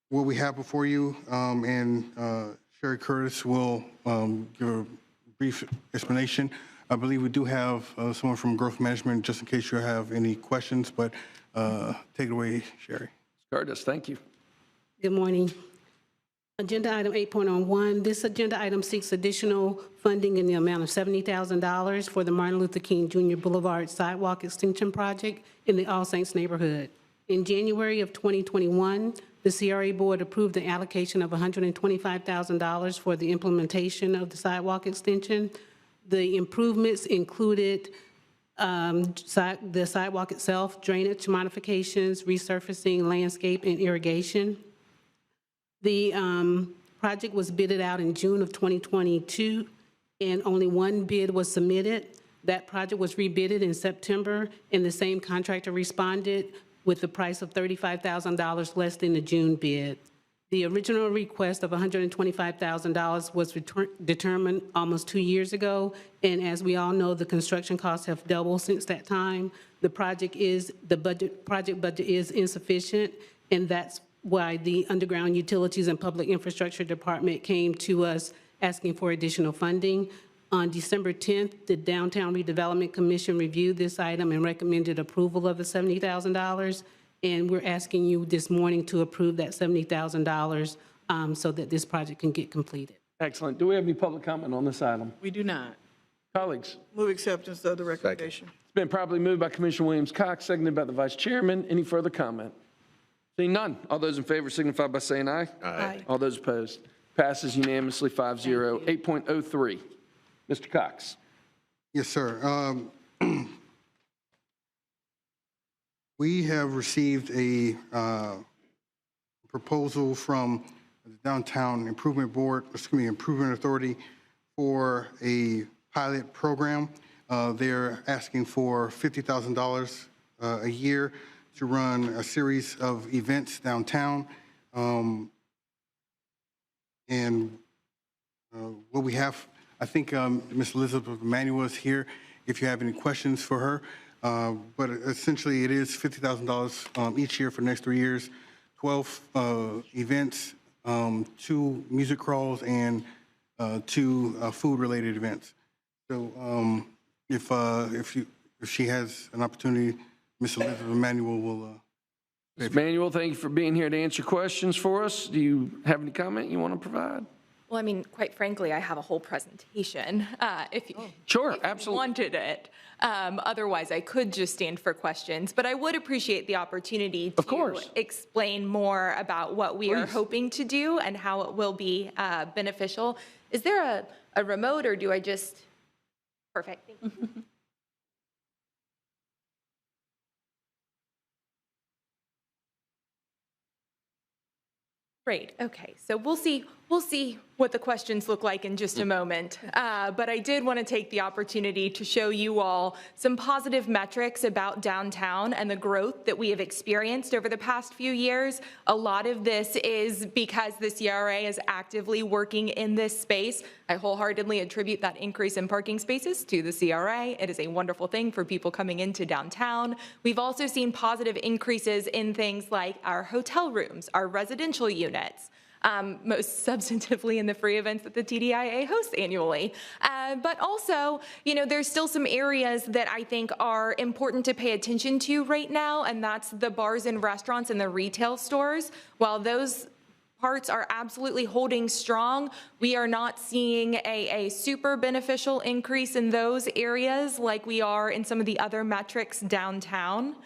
what we have before you, and Sherry Curtis will give a brief explanation. I believe we do have someone from Growth Management, just in case you have any questions, but take it away, Sherry. Curtis, thank you. Good morning. Agenda item 8.01. This agenda item seeks additional funding in the amount of $70,000 for the Martin Luther King Jr. Boulevard Sidewalk Extension Project in the All Saints neighborhood. In January of 2021, the CRA Board approved the allocation of $125,000 for the implementation of the sidewalk extension. The improvements included the sidewalk itself, drainage modifications, resurfacing, landscape, and irrigation. The project was bidded out in June of 2022, and only one bid was submitted. That project was rebidded in September, and the same contractor responded with the price of $35,000 less than the June bid. The original request of $125,000 was determined almost 2 years ago, and as we all know, the construction costs have doubled since that time. The project budget is insufficient, and that's why the Underground Utilities and Public Infrastructure Department came to us asking for additional funding. On December 10th, the Downtown Redevelopment Commission reviewed this item and recommended approval of the $70,000. And we're asking you this morning to approve that $70,000 so that this project can get completed. Excellent. Do we have any public comment on this item? We do not. Colleagues? Move acceptance of the recommendation. It's been properly moved by Commissioner Williams-Cox, seconded by the Vice Chairman. Any further comment? Seeing none, all those in favor signify by saying aye. Aye. All those opposed. Passes unanimously 5-0. 8.03. Mr. Cox. Yes, sir. We have received a proposal from the Downtown Improvement Board, Improvement Authority for a pilot program. They're asking for $50,000 a year to run a series of events downtown. What we have, I think Ms. Elizabeth Emanuel is here if you have any questions for her. But essentially it is $50,000 each year for the next 3 years, 12 events, 2 music crawls, and 2 food-related events. So if she has an opportunity, Ms. Elizabeth Emanuel will. Ms. Emanuel, thank you for being here to answer questions for us. Do you have any comment you want to provide? Well, I mean, quite frankly, I have a whole presentation if you wanted it. Otherwise, I could just stand for questions, but I would appreciate the opportunity to explain more about what we are hoping to do and how it will be beneficial. Is there a remote, or do I just? Perfect. Thank you. Great. Okay. So we'll see what the questions look like in just a moment. But I did want to take the opportunity to show you all some positive metrics about downtown and the growth that we have experienced over the past few years. A lot of this is because the CRA is actively working in this space. I wholeheartedly attribute that increase in parking spaces to the CRA. It is a wonderful thing for people coming into downtown. We've also seen positive increases in things like our hotel rooms, our residential units, most substantively in the free events that the TDIA hosts annually. But also, you know, there's still some areas that I think are important to pay attention to right now, and that's the bars and restaurants and the retail stores. While those parts are absolutely holding strong, we are not seeing a super beneficial increase in those areas like we are in some of the other metrics downtown.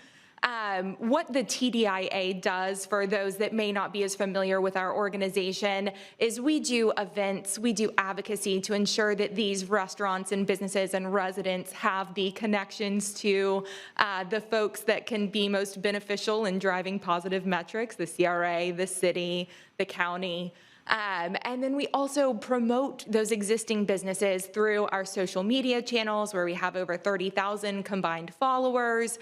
What the TDIA does, for those that may not be as familiar with our organization, is we do events, we do advocacy to ensure that these restaurants and businesses and residents have the connections to the folks that can be most beneficial in driving positive metrics, the CRA, the city, the county. And then we also promote those existing businesses through our social media channels, where we have over 30,000 combined followers,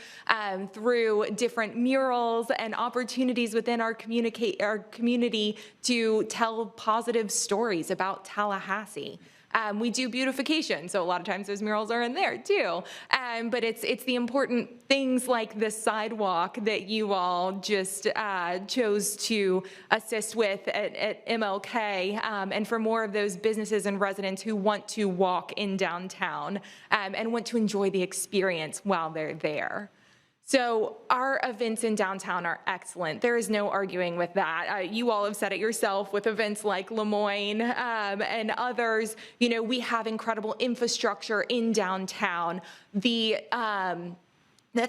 through different murals and opportunities within our community to tell positive stories about Tallahassee. We do beautification, so a lot of times those murals are in there too. But it's the important things like the sidewalk that you all just chose to assist with at MLK, and for more of those businesses and residents who want to walk in downtown and want to enjoy the experience while they're there. So our events in downtown are excellent. There is no arguing with that. You all have said it yourself with events like Lemoyne and others. You know, we have incredible infrastructure in downtown. The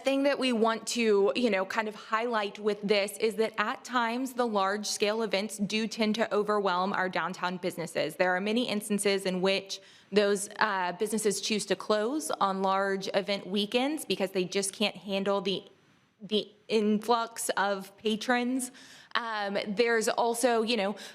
thing that we want to, kind of highlight with this is that at times the large-scale events do tend to overwhelm our downtown businesses. There are many instances in which those businesses choose to close on large event weekends because they just can't handle the influx of patrons. There's also,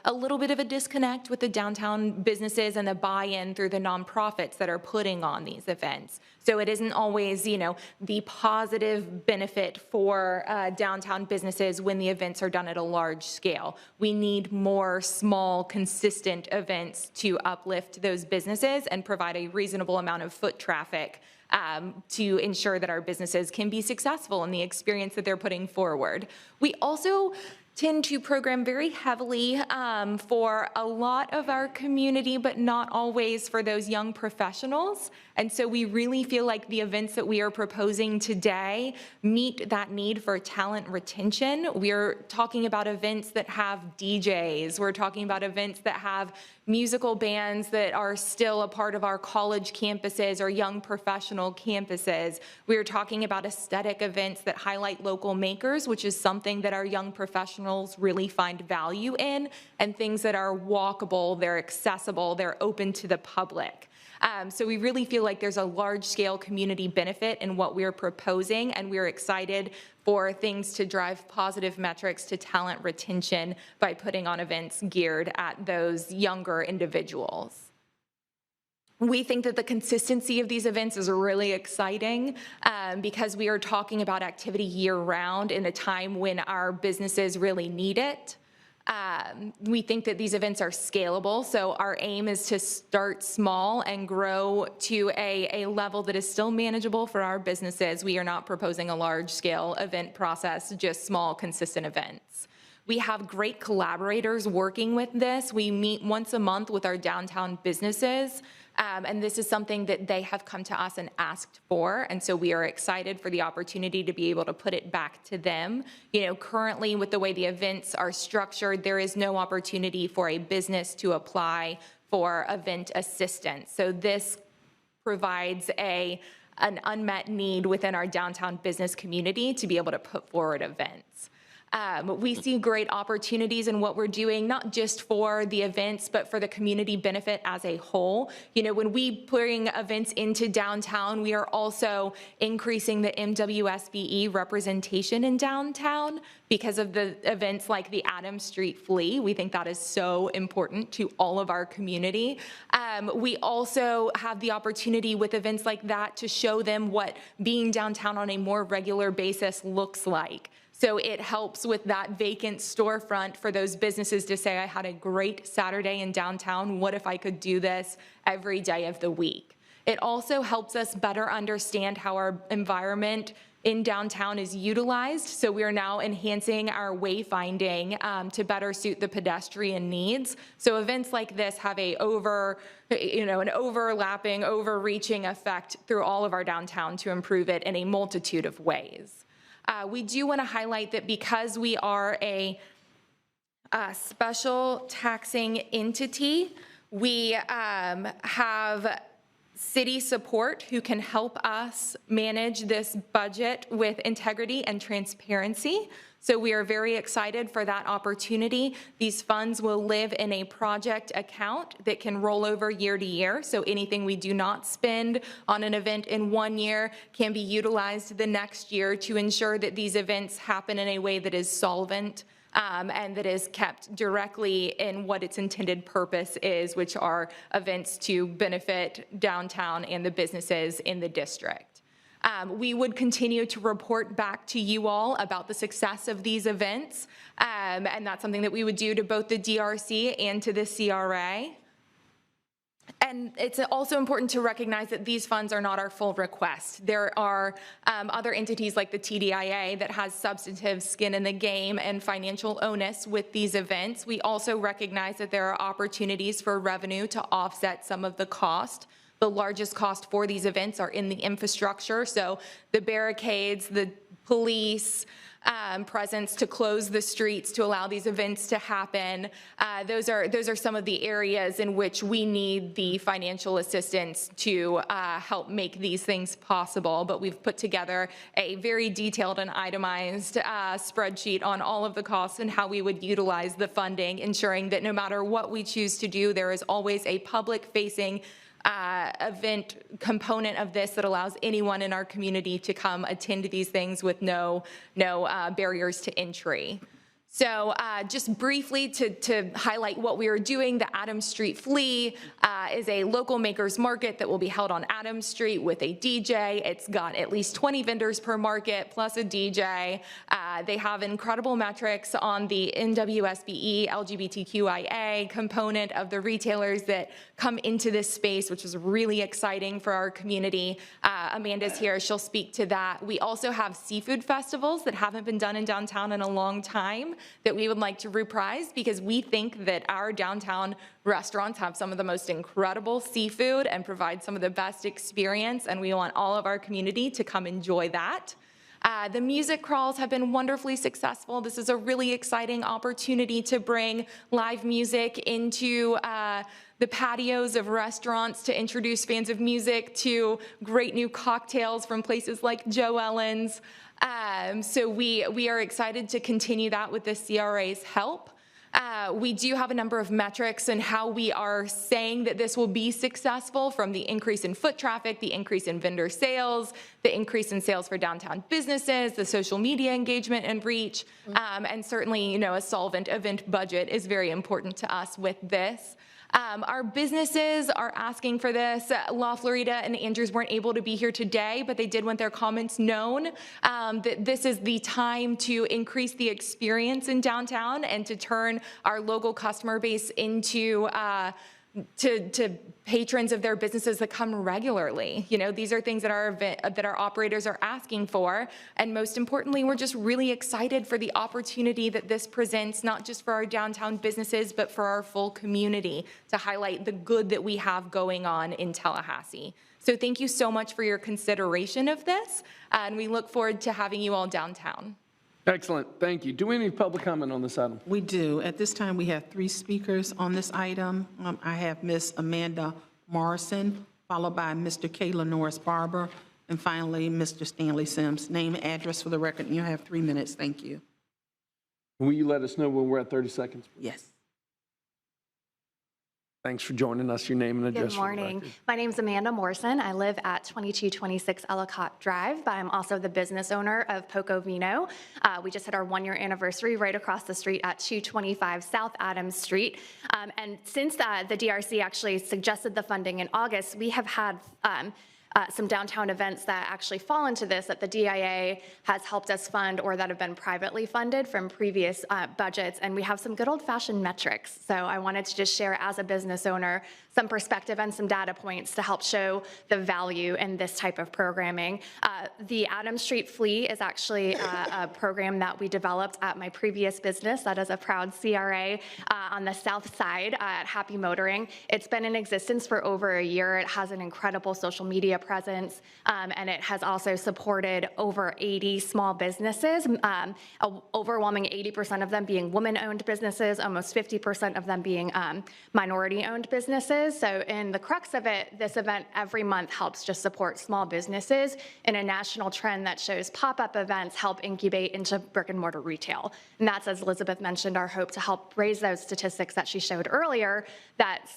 a little bit of a disconnect with the downtown businesses and the buy-in through the nonprofits that are putting on these events. So it isn't always, the positive benefit for downtown businesses when the events are done at a large scale. We need more small, consistent events to uplift those businesses and provide a reasonable amount of foot traffic to ensure that our businesses can be successful in the experience that they're putting forward. We also tend to program very heavily for a lot of our community, but not always for those young professionals. And so we really feel like the events that we are proposing today meet that need for talent retention. We're talking about events that have DJs. We're talking about events that have musical bands that are still a part of our college campuses or young professional campuses. We're talking about aesthetic events that highlight local makers, which is something that our young professionals really find value in, and things that are walkable, they're accessible, they're open to the public. So we really feel like there's a large-scale community benefit in what we're proposing, and we're excited for things to drive positive metrics to talent retention by putting on events geared at those younger individuals. We think that the consistency of these events is really exciting because we are talking about activity year-round in a time when our businesses really need it. We think that these events are scalable, so our aim is to start small and grow to a level that is still manageable for our businesses. We are not proposing a large-scale event process, just small, consistent events. We have great collaborators working with this. We meet once a month with our downtown businesses, and this is something that they have come to us and asked for, and so we are excited for the opportunity to be able to put it back to them. Currently with the way the events are structured, there is no opportunity for a business to apply for event assistance. So this provides an unmet need within our downtown business community to be able to put forward events. We see great opportunities in what we're doing, not just for the events, but for the community benefit as a whole. When we bring events into downtown, we are also increasing the MWSBE representation in downtown because of the events like the Adams Street Flea. We think that is so important to all of our community. We also have the opportunity with events like that to show them what being downtown on a more regular basis looks like. So it helps with that vacant storefront for those businesses to say, I had a great Saturday in downtown. What if I could do this every day of the week? It also helps us better understand how our environment in downtown is utilized. So we are now enhancing our wayfinding to better suit the pedestrian needs. So events like this have an overlapping, overreaching effect through all of our downtown to improve it in a multitude of ways. We do want to highlight that because we are a special taxing entity, we have city support who can help us manage this budget with integrity and transparency. So we are very excited for that opportunity. These funds will live in a project account that can roll over year to year. So anything we do not spend on an event in one year can be utilized the next year to ensure that these events happen in a way that is solvent and that is kept directly in what its intended purpose is, which are events to benefit downtown and the businesses in the district. We would continue to report back to you all about the success of these events, and that's something that we would do to both the DRC and to the CRA. And it's also important to recognize that these funds are not our full request. There are other entities like the TDIA that has substantive skin in the game and financial onus with these events. We also recognize that there are opportunities for revenue to offset some of the cost. The largest cost for these events are in the infrastructure, so the barricades, the police, presence to close the streets to allow these events to happen. Those are some of the areas in which we need the financial assistance to help make these things possible. But we've put together a very detailed and itemized spreadsheet on all of the costs and how we would utilize the funding, ensuring that no matter what we choose to do, there is always a public-facing event component of this that allows anyone in our community to come attend these things with no barriers to entry. So just briefly to highlight what we are doing, the Adams Street Flea is a local makers market that will be held on Adams Street with a DJ. It's got at least 20 vendors per market plus a DJ. They have incredible metrics on the NWSBE LGBTQIA component of the retailers that come into this space, which is really exciting for our community. Amanda's here, she'll speak to that. We also have seafood festivals that haven't been done in downtown in a long time that we would like to reprise because we think that our downtown restaurants have some of the most incredible seafood and provide some of the best experience, and we want all of our community to come enjoy that. The music crawls have been wonderfully successful. This is a really exciting opportunity to bring live music into the patios of restaurants, to introduce fans of music to great new cocktails from places like Joe Ellen's. So we are excited to continue that with the CRA's help. We do have a number of metrics and how we are saying that this will be successful, from the increase in foot traffic, the increase in vendor sales, the increase in sales for downtown businesses, the social media engagement and reach, and certainly, a solvent event budget is very important to us with this. Our businesses are asking for this. La Florida and Andrews weren't able to be here today, but they did want their comments known that this is the time to increase the experience in downtown and to turn our local customer base into to patrons of their businesses that come regularly. These are things that our operators are asking for, and most importantly, we're just really excited for the opportunity that this presents, not just for our downtown businesses, but for our full community, to highlight the good that we have going on in Tallahassee. So thank you so much for your consideration of this, and we look forward to having you all downtown. Excellent, thank you. Do we need public comment on this item? We do. At this time, we have 3 speakers on this item. I have Ms. Amanda Morrison, followed by Mr. Kayla Norris Barber, and finally, Mr. Stanley Sims. Name and address for the record, and you have 3 minutes. Thank you. Will you let us know when we're at 30 seconds? Yes. Thanks for joining us. Your name and address. Good morning. My name is Amanda Morrison. I live at 2226 Ellicott Drive, but I'm also the business owner of Poco Vino. We just had our 1-year anniversary right across the street at 225 South Adams Street. And since the DRC actually suggested the funding in August, we have had some downtown events that actually fall into this that the DIA has helped us fund or that have been privately funded from previous budgets, and we have some good old-fashioned metrics. So I wanted to just share, as a business owner, some perspective and some data points to help show the value in this type of programming. The Adams Street Flea is actually a program that we developed at my previous business that is a proud CRA on the south side at Happy Motoring. It's been in existence for over a year. It has an incredible social media presence, and it has also supported over 80 small businesses, overwhelming 80% of them being woman-owned businesses, almost 50% of them being minority-owned businesses. So in the crux of it, this event every month helps just support small businesses in a national trend that shows pop-up events help incubate into brick-and-mortar retail. And that's, as Elizabeth mentioned, our hope to help raise those statistics that she showed earlier that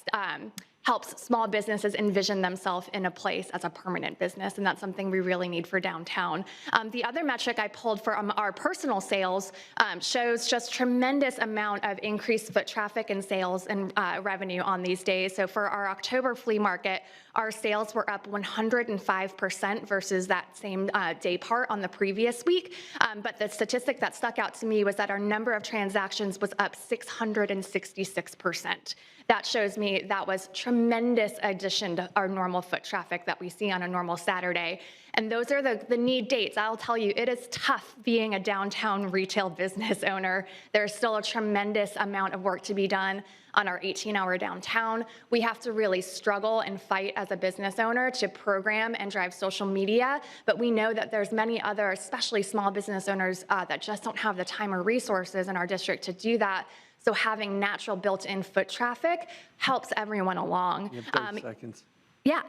helps small businesses envision themselves in a place as a permanent business, and that's something we really need for downtown. The other metric I pulled from our personal sales shows just tremendous amount of increased foot traffic and sales and revenue on these days. So for our October flea market, our sales were up 105% versus that same day part on the previous week. But the statistic that stuck out to me was that our number of transactions was up 666%. That shows me that was tremendous tremendous addition to our normal foot traffic that we see on a normal Saturday. And those are the need dates. I'll tell you, it is tough being a downtown retail business owner. There's still a tremendous amount of work to be done on our 18-hour downtown. We have to really struggle and fight as a business owner to program and drive social media, but we know that there's many other, especially small business owners, that just don't have the time or resources in our district to do that. So having natural built-in foot traffic helps everyone along. You have 30 seconds. Yeah,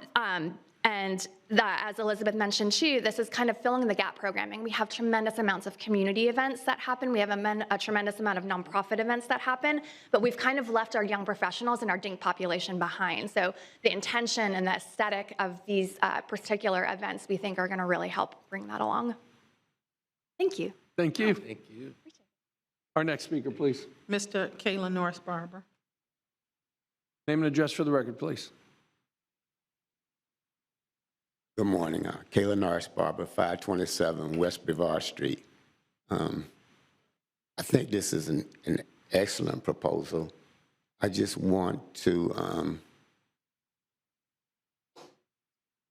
and as Elizabeth mentioned too, this is kind of filling the gap programming. We have tremendous amounts of community events that happen. We have a tremendous amount of nonprofit events that happen, but we've kind of left our young professionals and our DINK population behind. So the intention and the aesthetic of these particular events, we think are gonna really help bring that along. Thank you. Thank you. Thank you. Our next speaker, please. Mr. Kayla Norris Barber. Name and address for the record, please. Good morning. Kayla Norris Barber, 527 West Brevard Street. I think this is an excellent proposal. I just want to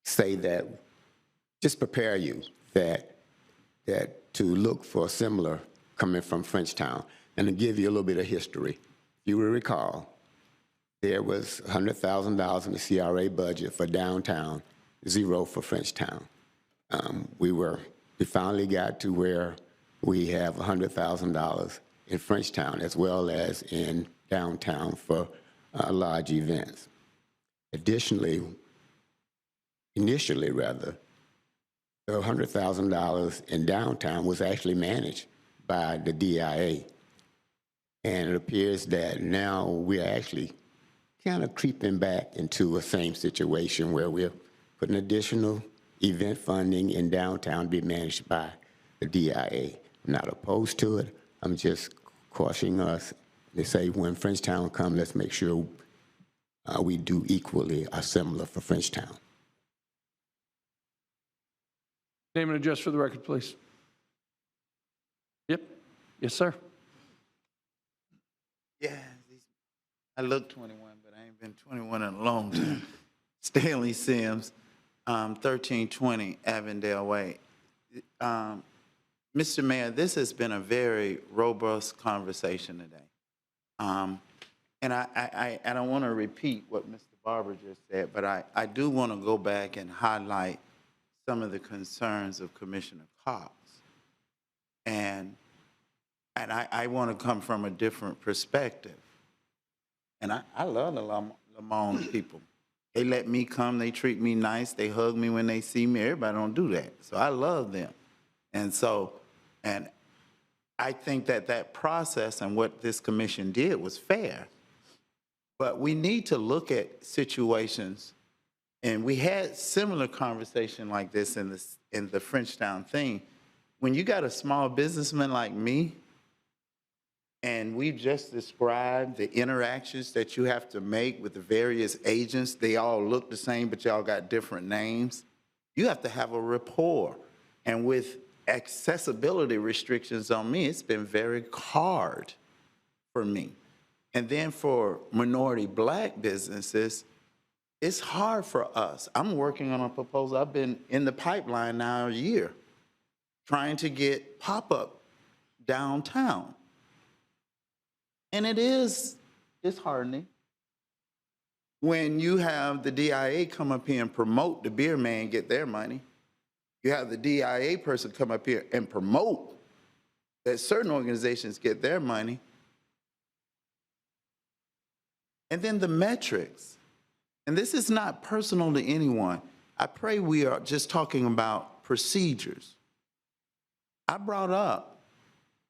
say that, just prepare you that to look for similar coming from Frenchtown. And to give you a little bit of history, if you will recall, there was $100,000 in the CRA budget for downtown, zero for Frenchtown. We finally got to where we have $100,000 in Frenchtown as well as in downtown for large events. Additionally, initially rather, the $100,000 in downtown was actually managed by the DIA. And it appears that now we're actually kind of creeping back into a same situation where we're putting additional event funding in downtown to be managed by the DIA. I'm not opposed to it. I'm just cautioning us. They say when Frenchtown comes, let's make sure we do equally or similar for Frenchtown. Name and address for the record, please. Yep. Yes, sir. Yeah, I look 21, but I ain't been 21 in a long time. Stanley Sims, 1320 Avondale Way. Mr. Mayor, this has been a very robust conversation today. And I don't want to repeat what Mr. Barber just said, but I do want to go back and highlight some of the concerns of Commissioner Cox. And I want to come from a different perspective. And I love the Lamont people. They let me come, they treat me nice, they hug me when they see me. Everybody don't do that. So I love them. And so, and I think that process and what this commission did was fair. But we need to look at situations, and we had similar conversation like this in the Frenchtown thing. When you got a small businessman like me, and we just described the interactions that you have to make with the various agents. They all look the same, but y'all got different names. You have to have a rapport. And with accessibility restrictions on me, it's been very hard for me. And then for minority Black businesses, it's hard for us. I'm working on a proposal. I've been in the pipeline now a year, trying to get pop-up downtown. And it is disheartening when you have the DIA come up here and promote the beer man get their money. You have the DIA person come up here and promote that certain organizations get their money. And then the metrics. And this is not personal to anyone. I pray we are just talking about procedures. I brought up,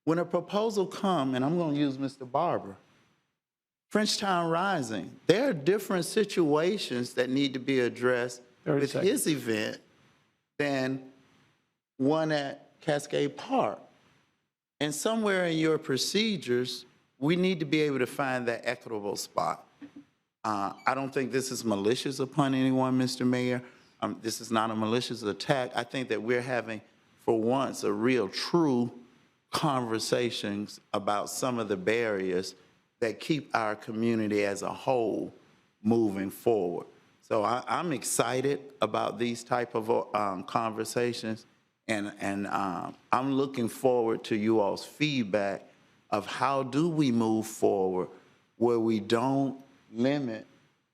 when a proposal comes, and I'm going to use Mr. Barber, Frenchtown Rising, there are different situations that need to be addressed with his event than one at Cascade Park. And somewhere in your procedures, we need to be able to find that equitable spot. I don't think this is malicious upon anyone, Mr. Mayor. This is not a malicious attack. I think that we're having, for once, a real, true conversations about some of the barriers that keep our community as a whole moving forward. So I'm excited about these type of conversations, and I'm looking forward to you all's feedback of how do we move forward where we don't limit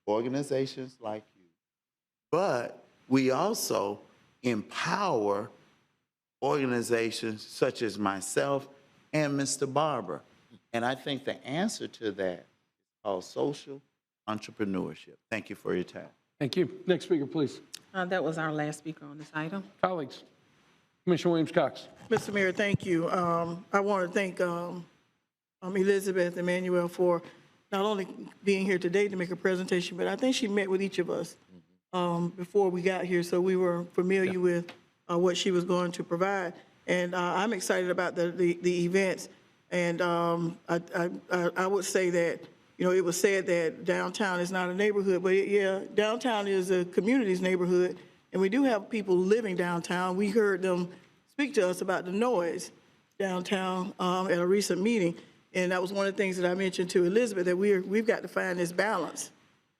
organizations like you, but we also empower organizations such as myself and Mr. Barber. And I think the answer to that is called social entrepreneurship. Thank you for your time. Thank you. Next speaker, please. That was our last speaker on this item. Colleagues. Commissioner Williams-Cox. Mr. Mayor, thank you. I want to thank Elizabeth Emanuel for not only being here today to make a presentation, but I think she met with each of us before we got here, so we were familiar with what she was going to provide. And I'm excited about the events. And I would say that, you know, it was said that downtown is not a neighborhood, but yeah, downtown is a community's neighborhood. And we do have people living downtown. We heard them speak to us about the noise downtown at a recent meeting. And that was one of the things that I mentioned to Elizabeth, that we've got to find this balance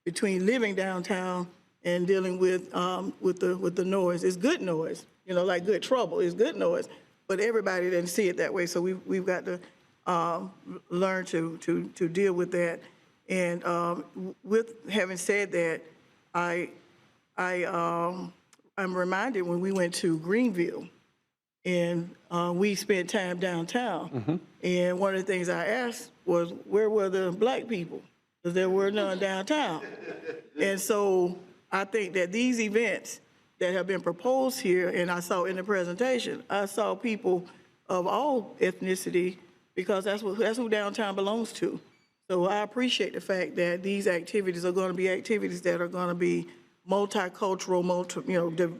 between living downtown and dealing with the noise. It's good noise, you know, like good trouble. It's good noise, but everybody doesn't see it that way. So we've got to learn to deal with that. And with having said that, I'm reminded when we went to Greenville and we spent time downtown. And one of the things I asked was, where were the black people? Because there were none downtown. And so I think that these events that have been proposed here, and I saw in the presentation, I saw people of all ethnicity, because that's who downtown belongs to. So I appreciate the fact that these activities are going to be activities that are going to be multicultural,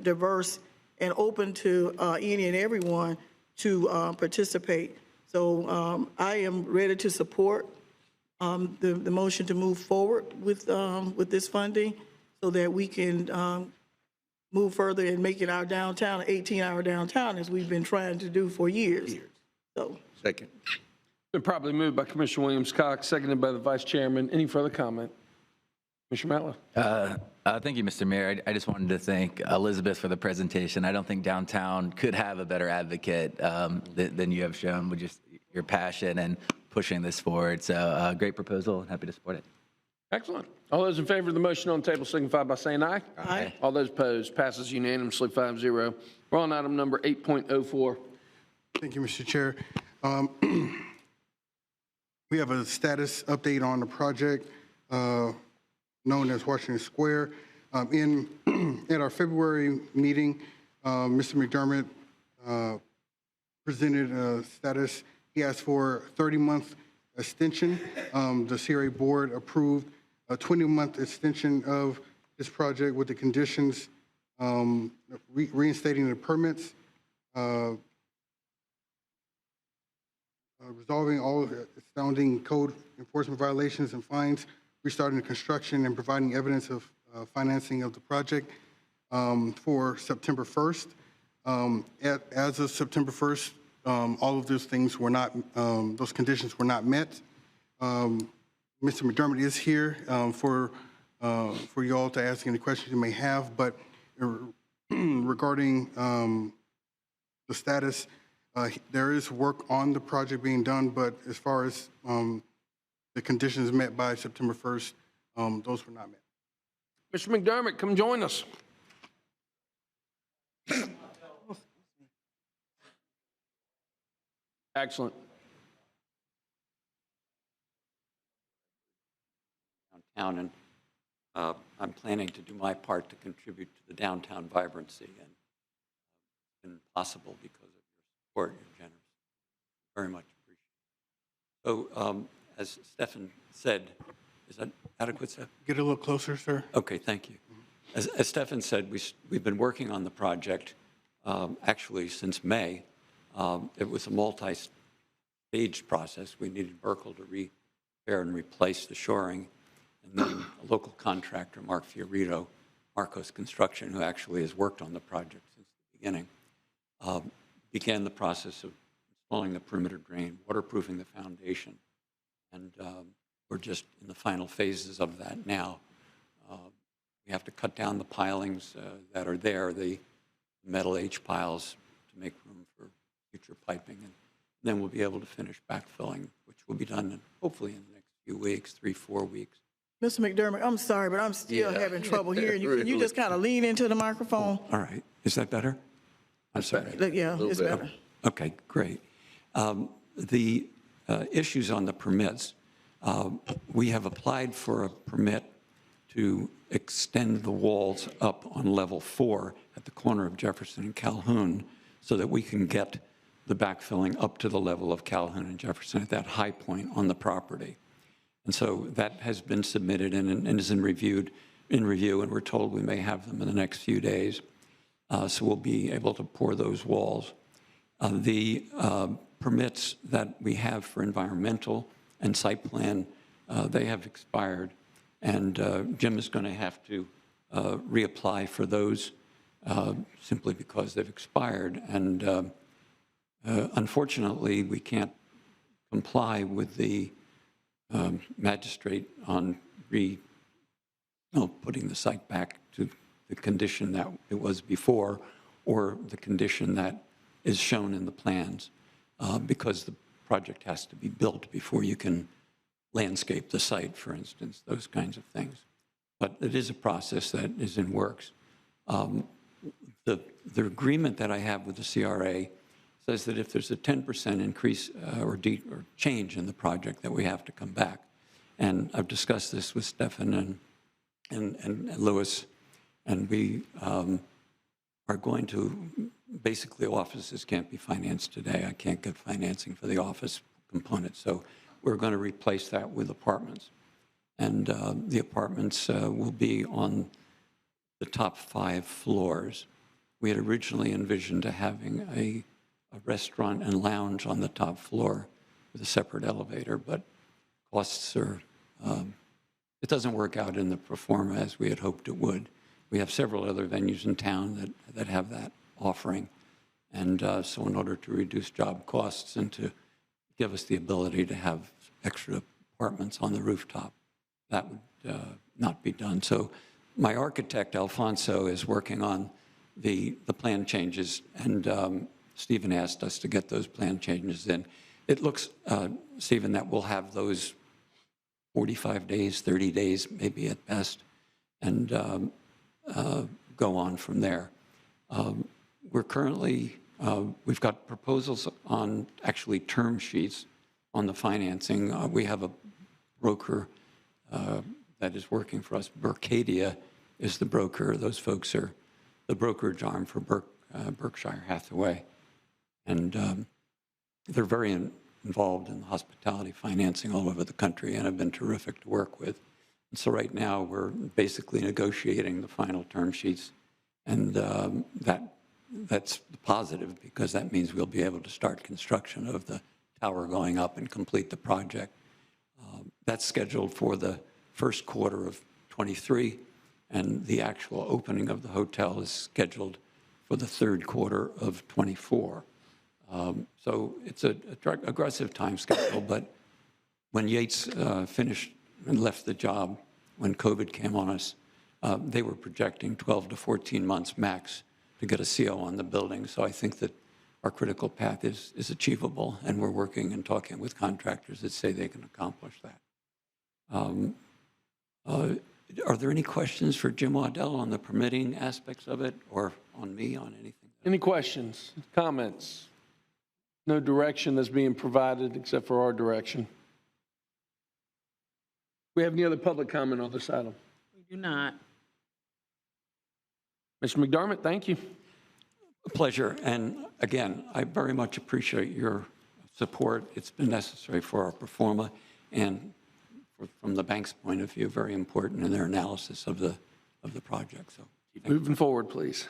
diverse, and open to any and everyone to participate. So I am ready to support the motion to move forward with this funding so that we can move further in making our downtown an 18-hour downtown, as we've been trying to do for years. So. Second. Been properly moved by Commissioner Williams-Cox, seconded by the Vice Chairman. Any further comment? Commissioner Matlow. Thank you, Mr. Mayor. I just wanted to thank Elizabeth for the presentation. I don't think downtown could have a better advocate than you have shown with just your passion and pushing this forward. So great proposal, and happy to support it. Excellent. All those in favor of the motion on the table signify by saying aye. Aye. All those opposed, passes unanimously 5-0. We're on item number 8.04. Thank you, Mr. Chair. We have a status update on the project known as Washington Square. At our February meeting, Mr. McDermott presented a status. He asked for a 30-month extension. The CRA board approved a 20-month extension of this project with the conditions reinstating the permits, resolving all astounding code enforcement violations and fines, restarting the construction, and providing evidence of financing of the project for September 1st. As of September 1st, all of those things were not, those conditions were not met. Mr. McDermott is here for you all to ask any questions you may have, but regarding the status, there is work on the project being done, but as far as the conditions met by September 1st, those were not met. Mr. McDermott, come join us. Excellent. Downtown, and I'm planning to do my part to contribute to the downtown vibrancy, and it's been possible because of your support, your generosity. Very much appreciated. So, as Stefan said, is that adequate, Stefan? Get a little closer, sir. Okay, thank you. As Stefan said, we've been working on the project actually since May. It was a multi-stage process. We needed Berkel to repair and replace the shoring, and then a local contractor, Mark Fiorito, Marcos Construction, who actually has worked on the project since the beginning, began the process of installing the perimeter drain, waterproofing the foundation, and we're just in the final phases of that now. We have to cut down the pilings that are there, the metal H piles, to make room for future piping. And then we'll be able to finish backfilling, which will be done hopefully in the next few weeks, 3-4 weeks. Mr. McDermott, I'm sorry, but I'm still having trouble hearing you. Can you just kind of lean into the microphone? All right. Is that better? I'm sorry. Yeah, it's better. Okay, great. The issues on the permits, we have applied for a permit to extend the walls up on level 4 at the corner of Jefferson and Calhoun so that we can get the backfilling up to the level of Calhoun and Jefferson at that high point on the property. And so that has been submitted and is in review, and we're told we may have them in the next few days. So we'll be able to pour those walls. The permits that we have for environmental and site plan, they have expired, and Jim is going to have to reapply for those simply because they've expired. And unfortunately, we can't comply with the magistrate on putting the site back to the condition that it was before, or the condition that is shown in the plans, because the project has to be built before you can landscape the site, for instance, those kinds of things. But it is a process that is in works. The agreement that I have with the CRA says that if there's a 10% increase or change in the project, that we have to come back. And I've discussed this with Stefan and Lewis, and we are going to, basically offices can't be financed today. I can't get financing for the office component. So we're going to replace that with apartments. And the apartments will be on the top 5 floors. We had originally envisioned having a restaurant and lounge on the top floor with a separate elevator, but costs are, it doesn't work out in the pro forma as we had hoped it would. We have several other venues in town that have that offering. And so in order to reduce job costs and to give us the ability to have extra apartments on the rooftop, that would not be done. So my architect, Alfonso, is working on the plan changes, and Stephen asked us to get those plan changes in. It looks, Stephen, that we'll have those 45 days, 30 days, maybe at best, and go on from there. We're currently, we've got proposals on actually term sheets on the financing. We have a broker that is working for us. Berkadia is the broker. Those folks are the brokerage arm for Berkshire Hathaway. And they're very involved in hospitality financing all over the country and have been terrific to work with. And so right now we're basically negotiating the final term sheets, and that's positive because that means we'll be able to start construction of the tower going up and complete the project. That's scheduled for the first quarter of 23, and the actual opening of the hotel is scheduled for the third quarter of 24. So it's an aggressive time schedule, but when Yates finished and left the job, when COVID came on us, they were projecting 12 to 14 months max to get a CO on the building. So I think that our critical path is achievable, and we're working and talking with contractors that say they can accomplish that. Are there any questions for Jim Waddell on the permitting aspects of it, or on me on anything? Any questions, comments? No direction that's being provided except for our direction. Do we have any other public comment on this item? We do not. Mr. McDermott, thank you. A pleasure. And again, I very much appreciate your support. It's been necessary for our pro forma, and from the bank's point of view, very important in their analysis of the project. So moving forward, please.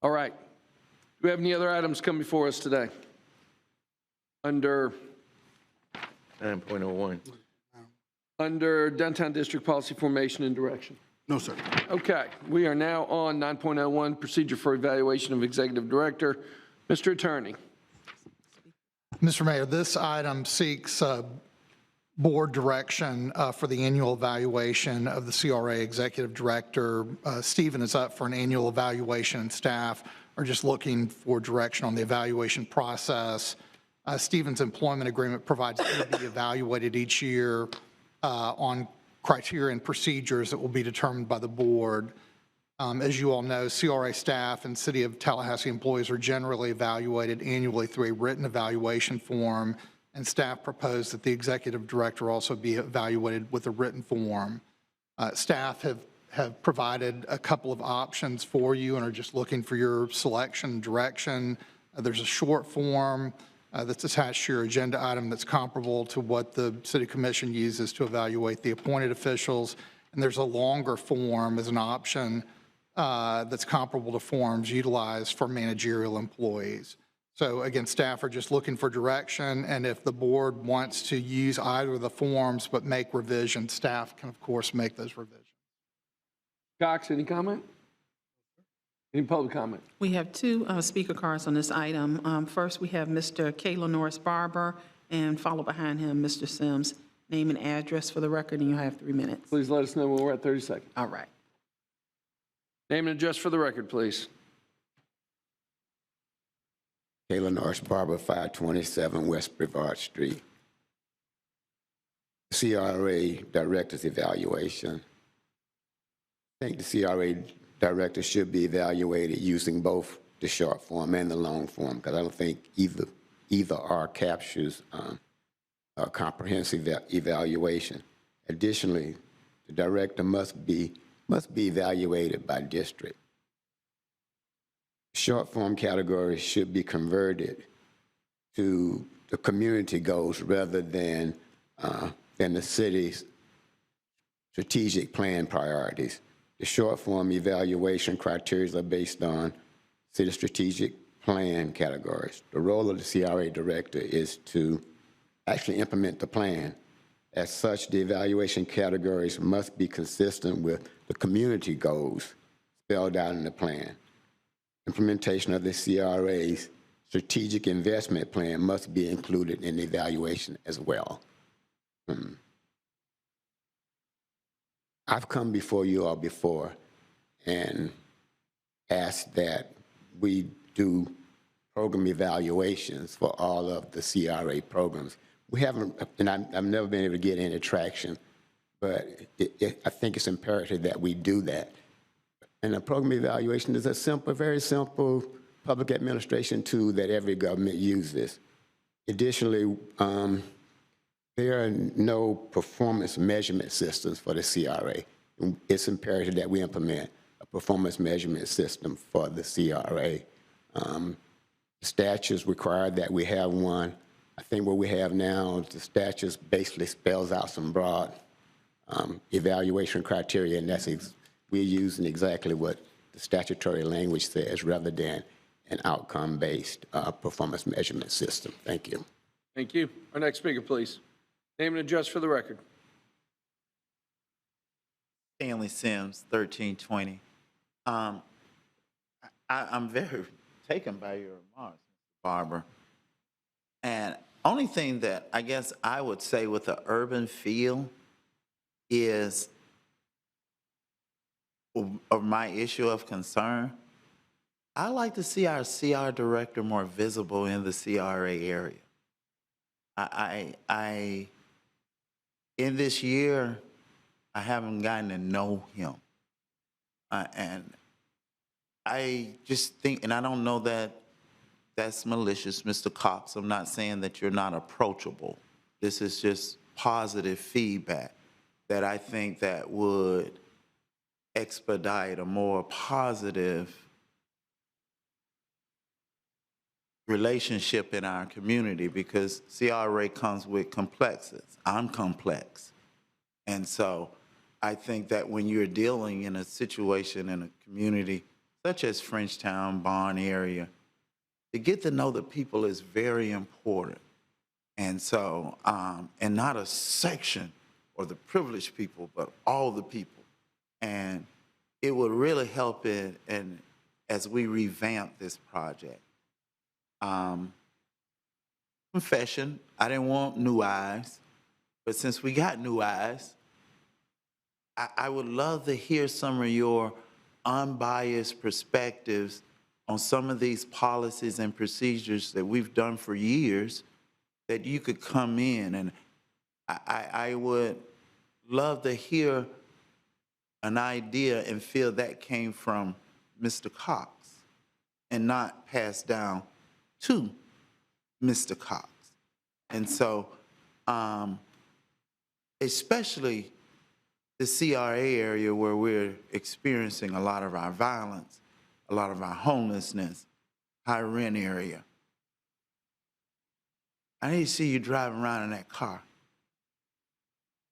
All right. Do we have any other items come before us today? Under 9.01. Under Downtown District Policy Formation and Direction. No, sir. Okay, we are now on 9.01, Procedure for Evaluation of Executive Director. Mr. Attorney. Mr. Mayor, this item seeks board direction for the annual evaluation of the CRA executive director. Stephen is up for an annual evaluation, and staff are just looking for direction on the evaluation process. Stephen's employment agreement provides him to be evaluated each year on criteria and procedures that will be determined by the board. As you all know, CRA staff and City of Tallahassee employees are generally evaluated annually through a written evaluation form, and staff proposed that the executive director also be evaluated with a written form. Staff have provided a couple of options for you and are just looking for your selection and direction. There's a short form that's attached to your agenda item that's comparable to what the City Commission uses to evaluate the appointed officials, and there's a longer form as an option that's comparable to forms utilized for managerial employees. So again, staff are just looking for direction, and if the board wants to use either of the forms but make revisions, staff can of course make those revisions. Cox, any comment? Any public comment? We have two speaker cards on this item. First, we have Mr. Kayla Norris Barber, and follow behind him, Mr. Sims. Name and address for the record, and you have 3 minutes. Please let us know when we're at 30 seconds. All right. Name and address for the record, please. Kayla Norris Barber, 527 West Brevard Street. CRA Director's evaluation. I think the CRA Director should be evaluated using both the short form and the long form, because I don't think either R captures a comprehensive evaluation. Additionally, the Director must be evaluated by district. Short form categories should be converted to the community goals rather than the city's strategic plan priorities. The short form evaluation criteria are based on city strategic plan categories. The role of the CRA Director is to actually implement the plan. As such, the evaluation categories must be consistent with the community goals spelled out in the plan. Implementation of the CRA's strategic investment plan must be included in the evaluation as well. I've come before you all before and asked that we do program evaluations for all of the CRA programs. We haven't, and I've never been able to get any traction, but I think it's imperative that we do that. And a program evaluation is a simple, very simple public administration tool that every government uses. Additionally, there are no performance measurement systems for the CRA. It's imperative that we implement a performance measurement system for the CRA. Statutes require that we have one. I think what we have now, the statutes basically spells out some broad evaluation criteria, and we're using exactly what the statutory language says rather than an outcome-based performance measurement system. Thank you. Thank you. Our next speaker, please. Name and address for the record. Stanley Sims, 1320. I'm very taken by your remarks, Mr. Barber. And only thing that I guess I would say with the urban feel is, or my issue of concern, I like to see our CR director more visible in the CRA area. In this year, I haven't gotten to know him. And I just think, and I don't know that that's malicious, Mr. Cox. I'm not saying that you're not approachable. This is just positive feedback that I think that would expedite a more positive relationship in our community, because CRA comes with complexities. I'm complex. And so I think that when you're dealing in a situation in a community such as Frenchtown, Barn area, to get to know the people is very important. And so, and not a section or the privileged people, but all the people. And it would really help it, and as we revamp this project. Confession, I didn't want new eyes. But since we got new eyes, I would love to hear some of your unbiased perspectives on some of these policies and procedures that we've done for years that you could come in. And I would love to hear an idea and feel that came from Mr. Cox and not passed down to Mr. Cox. And so, especially the CRA area where we're experiencing a lot of our violence, a lot of our homelessness, high rent area. I need to see you driving around in that car.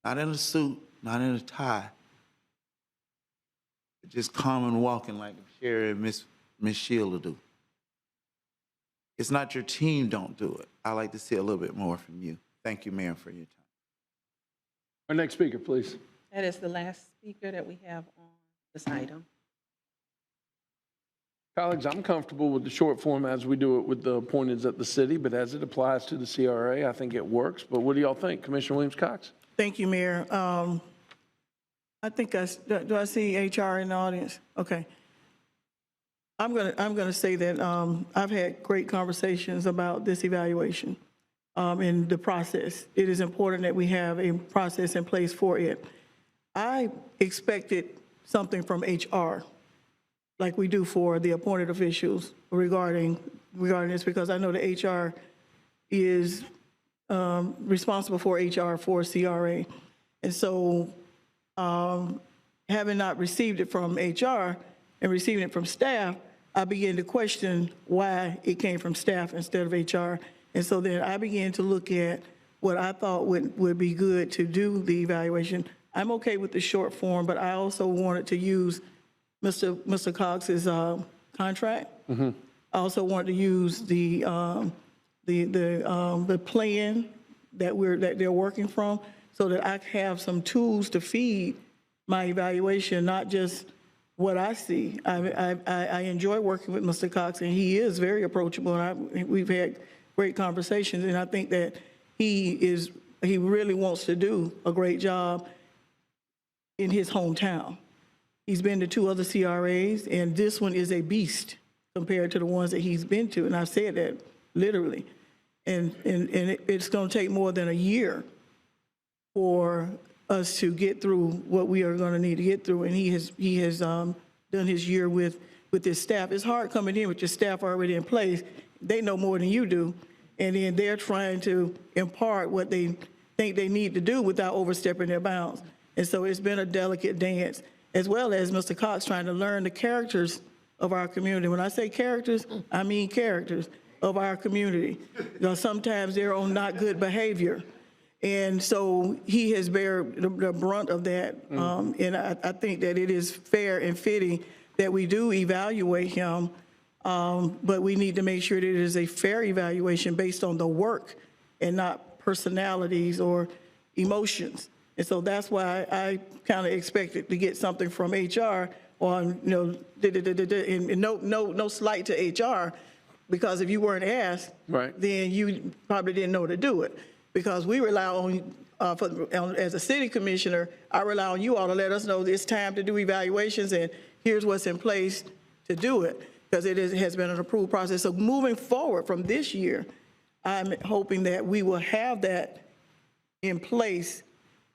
Not in a suit, not in a tie, but just calm and walking like Sherry and Miss Sheila do. It's not your team don't do it. I like to see a little bit more from you. Thank you, Mayor, for your time. Our next speaker, please. That is the last speaker that we have on this item. Colleagues, I'm comfortable with the short form as we do it with the appointeds at the city, but as it applies to the CRA, I think it works. But what do y'all think? Commissioner Williams-Cox? Thank you, Mayor. I think do I see HR in the audience? Okay. I'm gonna say that I've had great conversations about this evaluation and the process. It is important that we have a process in place for it. I expected something from HR, like we do for the appointed officials regarding this, because I know the HR is responsible for HR for CRA. And so having not received it from HR and receiving it from staff, I began to question why it came from staff instead of HR. And so then I began to look at what I thought would be good to do the evaluation. I'm okay with the short form, but I also wanted to use Mr. Cox's contract. I also wanted to use the plan that they're working from, so that I have some tools to feed my evaluation, not just what I see. I enjoy working with Mr. Cox, and he is very approachable, and we've had great conversations, and I think that he really wants to do a great job in his hometown. He's been to 2 other CRAs, and this one is a beast compared to the ones that he's been to, and I've said that literally. And it's going to take more than a year for us to get through what we are going to need to get through, and he has done his year with his staff. It's hard coming in with your staff already in place. They know more than you do, and then they're trying to impart what they think they need to do without overstepping their bounds. And so it's been a delicate dance, as well as Mr. Cox trying to learn the characters of our community. When I say characters, I mean characters of our community. Sometimes they're on not good behavior. And so he has bear the brunt of that. And I think that it is fair and fitting that we do evaluate him, but we need to make sure that it is a fair evaluation based on the work and not personalities or emotions. And so that's why I kind of expected to get something from HR on, and no slight to HR, because if you weren't asked, then you probably didn't know to do it. Because we rely on, as a city commissioner, I rely on you all to let us know it's time to do evaluations and here's what's in place to do it, because it has been an approved process. So moving forward from this year, I'm hoping that we will have that in place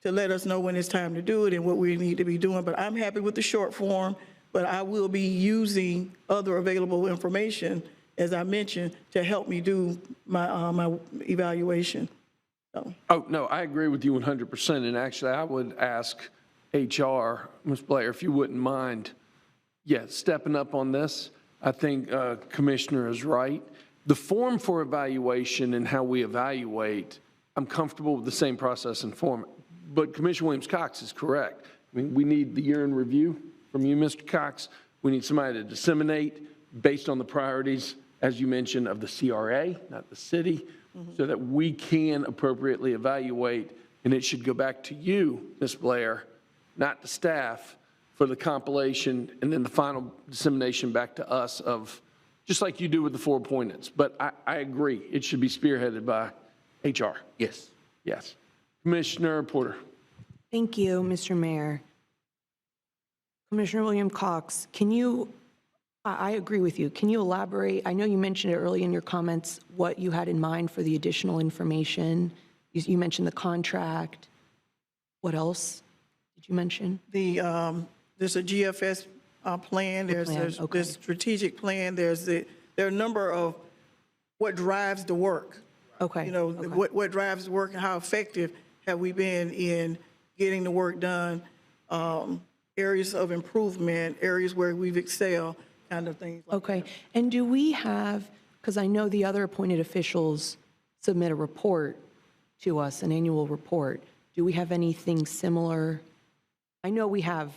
to let us know when it's time to do it and what we need to be doing. But I'm happy with the short form, but I will be using other available information, as I mentioned, to help me do my, my evaluation. Oh, no, I agree with you 100%. And actually, I would ask HR, Ms. Blair, if you wouldn't mind, stepping up on this. I think Commissioner is right. The form for evaluation and how we evaluate, I'm comfortable with the same process and form. But Commissioner Williams-Cox is correct. I mean, we need the year in review from you, Mr. Cox. We need somebody to disseminate based on the priorities, as you mentioned, of the CRA, not the city, so that we can appropriately evaluate, and it should go back to you, Ms. Blair, not the staff, for the compilation and then the final dissemination back to us of, just like you do with the 4 appointments. But I agree, it should be spearheaded by HR. Yes. Yes. Commissioner Porter. Thank you, Mr. Mayor. Commissioner William Cox, can you, I agree with you. Can you elaborate? I know you mentioned it early in your comments, what you had in mind for the additional information. You mentioned the contract. What else did you mention? There's a GFS plan, there's okay. this strategic plan, there are a number of what drives the work. Okay. You know, okay. what drives the work and how effective have we been in getting the work done, areas of improvement, areas where we've excelled, kind of things like Okay. And do we have, because I know the other appointed officials submit a report to us, an annual report. Do we have anything similar? I know we have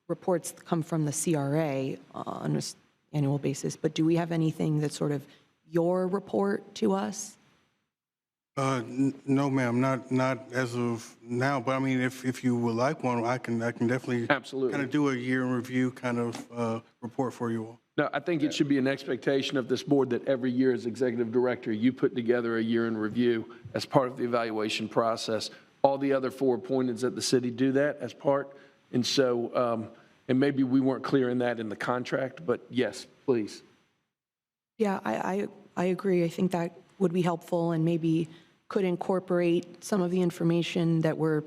reports that come from the CRA on an annual basis, but do we have anything that's sort of your report to us? No, ma'am, not as of now, but I mean, if you would like one, I can definitely Absolutely. kind of do a year in review kind of report for you all. No, I think it should be an expectation of this board that every year as executive director, you put together a year in review as part of the evaluation process. All the other 4 appointeds at the city do that as part. And so, and maybe we weren't clear in that in the contract, but yes, please. Yeah, I agree. I think that would be helpful and maybe could incorporate some of the information that we're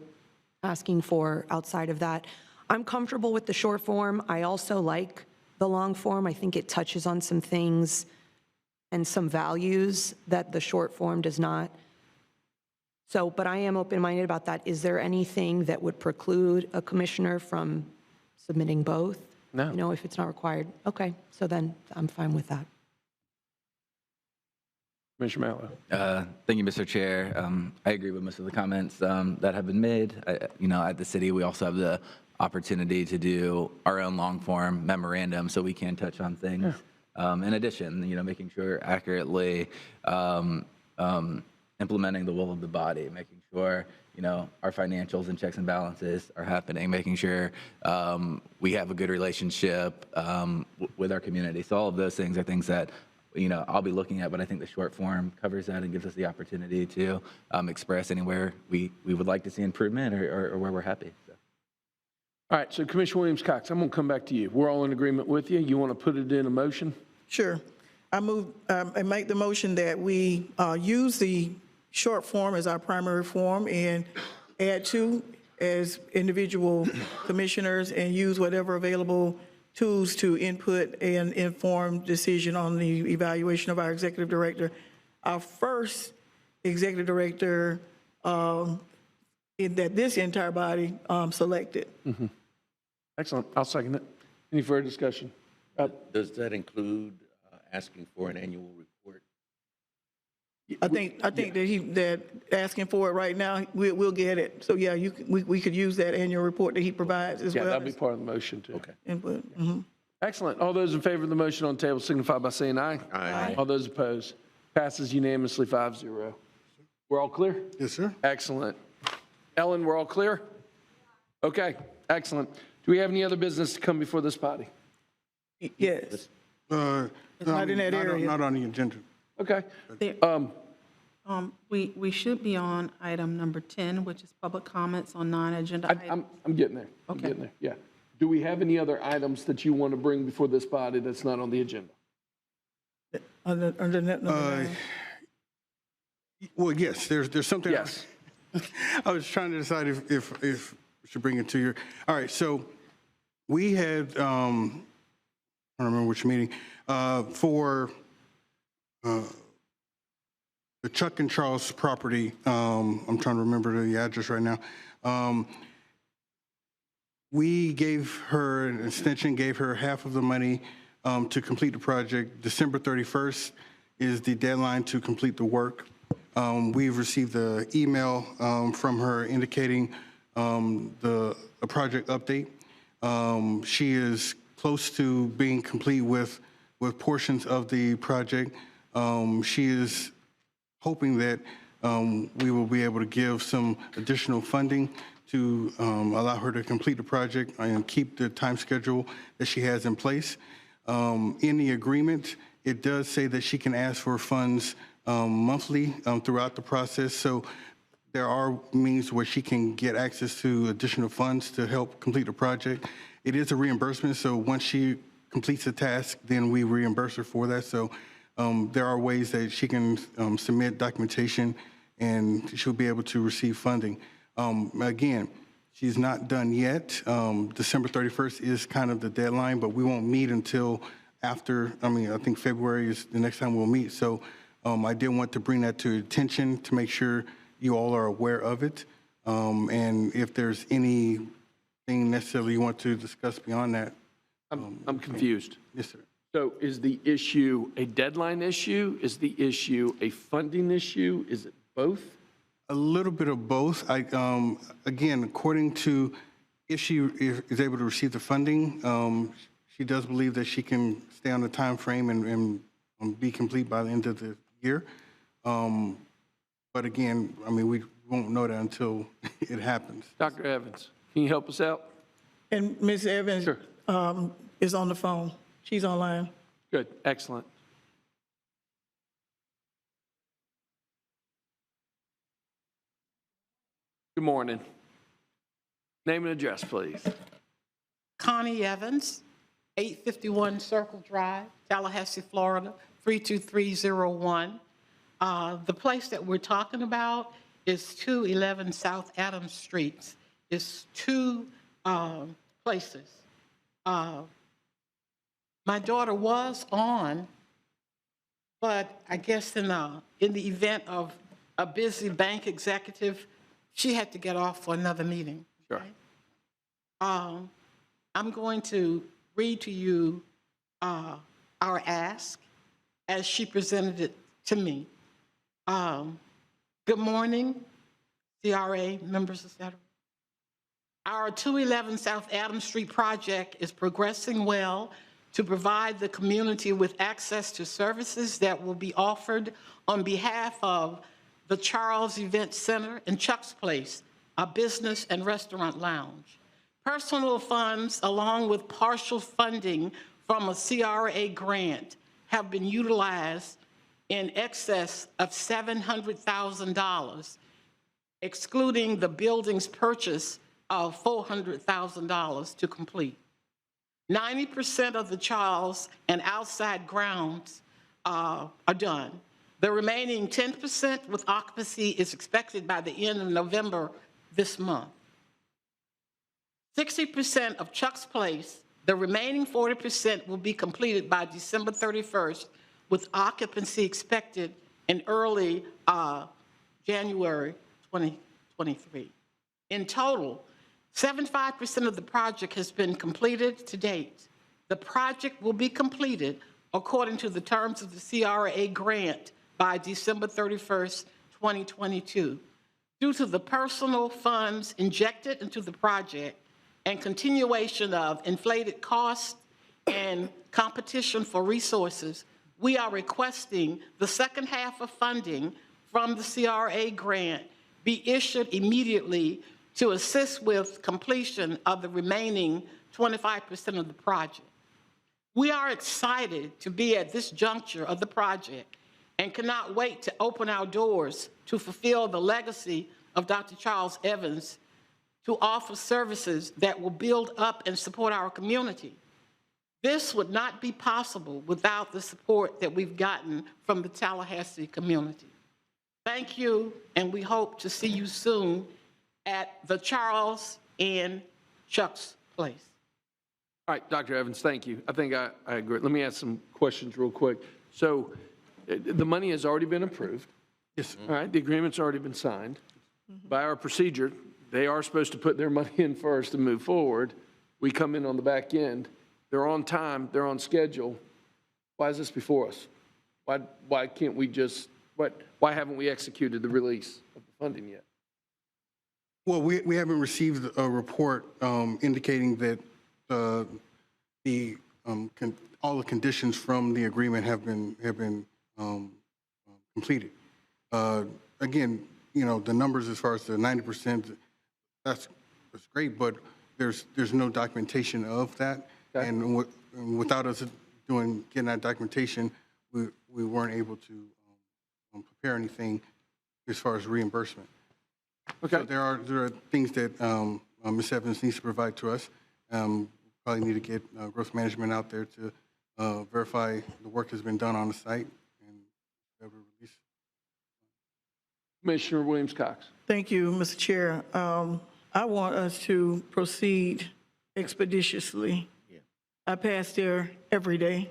asking for outside of that. I'm comfortable with the short form. I also like the long form. I think it touches on some things and some values that the short form does not. So, but I am open-minded about that. Is there anything that would preclude a commissioner from submitting both? No. You know, if it's not required. Okay, so then I'm fine with that. Commissioner Matlow. Thank you, Mr. Chair. I agree with most of the comments that have been made. You know, at the city, we also have the opportunity to do our own long-form memorandum, so we can touch on things. Yeah. In addition, you know, making sure accurately implementing the will of the body, making sure, you know, our financials and checks and balances are happening, making sure we have a good relationship with our community. So all of those things are things that, you know, I'll be looking at, but I think the short form covers that and gives us the opportunity to express anywhere we would like to see improvement or where we're happy. So. All right, so Commissioner Williams-Cox, I'm going to come back to you. We're all in agreement with you. You want to put it in a motion? Sure. I move, I make the motion that we use the short form as our primary form and add to as individual commissioners and use whatever available tools to input an informed decision on the evaluation of our executive director. Our first executive director that this entire body selected. Mm-hmm. Excellent. I'll second it. Any further discussion? Does that include asking for an annual report? I think that asking for it right now, we'll get it. So yeah, we could use that annual report that he provides as well. Yeah, that'll be part of the motion too. Okay. Input. Mm-hmm. Excellent. All those in favor of the motion on the table signify by saying aye. Aye. All those opposed. Passes unanimously 5-0. We're all clear? Yes, sir. Excellent. Ellen, we're all clear? Okay, excellent. Do we have any other business to come before this body? Yes. It's not in that area. Not on the agenda. Okay. We should be on item number 10, which is public comments on non-agenda items. I'm getting there. I'm getting there, yeah. Do we have any other items that you want to bring before this body that's not on the agenda? Under that number Well, yes, there's something. Yes. I was trying to decide if we should bring it to your, all right, so we had, I don't remember which meeting, for the Chuck and Charles property, I'm trying to remember the address right now. We gave her an extension, gave her half of the money to complete the project. December 31st is the deadline to complete the work. We've received an email from her indicating the project update. She is close to being complete with portions of the project. She is hoping that we will be able to give some additional funding to allow her to complete the project and keep the time schedule that she has in place. In the agreement, it does say that she can ask for funds monthly throughout the process. So there are means where she can get access to additional funds to help complete the project. It is a reimbursement, so once she completes the task, then we reimburse her for that. So there are ways that she can submit documentation and she'll be able to receive funding. Again, she's not done yet. December 31st is kind of the deadline, but we won't meet until after, I think February is the next time we'll meet. So I did want to bring that to your attention to make sure you all are aware of it. And if there's anything necessarily you want to discuss beyond that. I'm confused. Yes, sir. So is the issue a deadline issue? Is the issue a funding issue? Is it both? A little bit of both. Again, according to if she is able to receive the funding, she does believe that she can stay on the time frame and be complete by the end of the year. But again, we won't know that until it happens. Dr. Evans, can you help us out? And Ms. Evans is on the phone. She's online. Good, excellent. Good morning. Name and address, please. Connie Evans, 851 Circle Drive, Tallahassee, Florida, 32301. The place that we're talking about is 211 South Adams Street. It's two places. My daughter was on, but I guess in the event of a busy bank executive, she had to get off for another meeting. Sure. I'm going to read to you our ask as she presented it to me. Good morning, CRA members, etc. Our 211 South Adams Street project is progressing well to provide the community with access to services that will be offered on behalf of the Charles Event Center and Chuck's Place, a business and restaurant lounge. Personal funds, along with partial funding from a CRA grant, have been utilized in excess of $700,000, excluding the building's purchase of $400,000 to complete. 90% of the Charles and outside grounds are done. The remaining 10% with occupancy is expected by the end of November this month. 60% of Chuck's Place, the remaining 40% will be completed by December 31st, with occupancy expected in early January 2023. In total, 75% of the project has been completed to date. The project will be completed according to the terms of the CRA grant by December 31st, 2022. Due to the personal funds injected into the project and continuation of inflated costs and competition for resources, we are requesting the second half of funding from the CRA grant be issued immediately to assist with completion of the remaining 25% of the project. We are excited to be at this juncture of the project and cannot wait to open our doors to fulfill the legacy of Dr. Charles Evans, to offer services that will build up and support our community. This would not be possible without the support that we've gotten from the Tallahassee community. Thank you, and we hope to see you soon at the Charles and Chuck's Place. All right, Dr. Evans, thank you. I think I agree. Let me ask some questions real quick. So the money has already been approved. Yes. All right, the agreement's already been signed. By our procedure, they are supposed to put their money in first and move forward. We come in on the back end. They're on time, they're on schedule. Why is this before us? Why can't we just, why haven't we executed the release of the funding yet? Well, we haven't received a report indicating that all the conditions from the agreement have been completed. Again, the numbers as far as the 90%, that's great, but there's no documentation of that. Okay. And without us getting that documentation, we weren't able to prepare anything as far as reimbursement. Okay. So there are things that Ms. Evans needs to provide to us. Probably need to get growth management out there to verify the work has been done on the site and be able to release. Commissioner Williams-Cox. Thank you, Mr. Chair. I want us to proceed expeditiously. I pass there every day.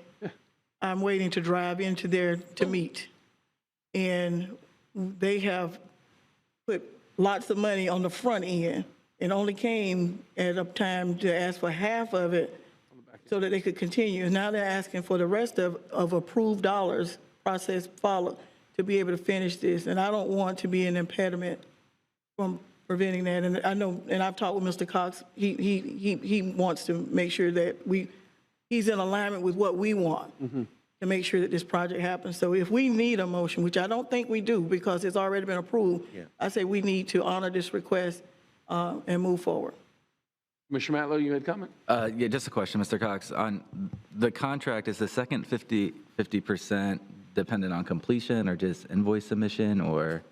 I'm waiting to drive into there to meet. And they have put lots of money on the front end and only came at a time to ask for half of it so that they could continue. Now they're asking for the rest of approved dollars, process followed, to be able to finish this. And I don't want to be an impediment from preventing that. And I know, and I've talked with Mr. Cox, he wants to make sure that he's in alignment with what we want to make sure that this project happens. So if we need a motion, which I don't think we do because it's already been approved, I say we need to honor this request and move forward. Commissioner Matlow, you had a comment? Yeah, just a question, Mr. Cox. On the contract, is the second 50% dependent on completion or just invoice submission or?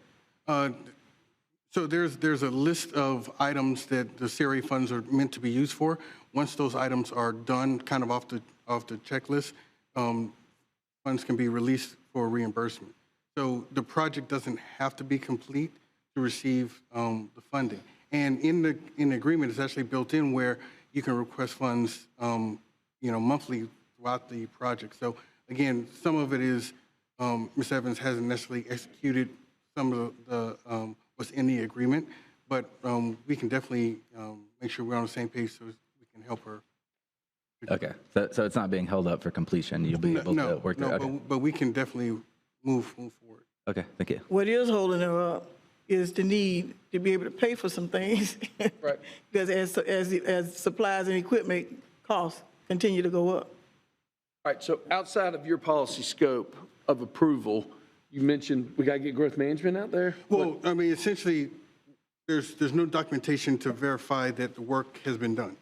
So there's a list of items that the CRA funds are meant to be used for. Once those items are done, kind of off the checklist, funds can be released for reimbursement. So the project doesn't have to be complete to receive the funding. And in the agreement, it's actually built in where you can request funds, monthly throughout the project. So again, some of it is Ms. Evans hasn't necessarily executed some of the what's in the agreement, but we can definitely make sure we're on the same page so we can help her. Okay, so it's not being held up for completion. You'll be able to work there. Okay. But we can definitely move forward. Okay, thank you. What is holding her up is the need to be able to pay for some things. Right. Because as supplies and equipment costs continue to go up. All right, so outside of your policy scope of approval, you mentioned we got to get growth management out there? Well, I mean, essentially, there's no documentation to verify that the work has been done.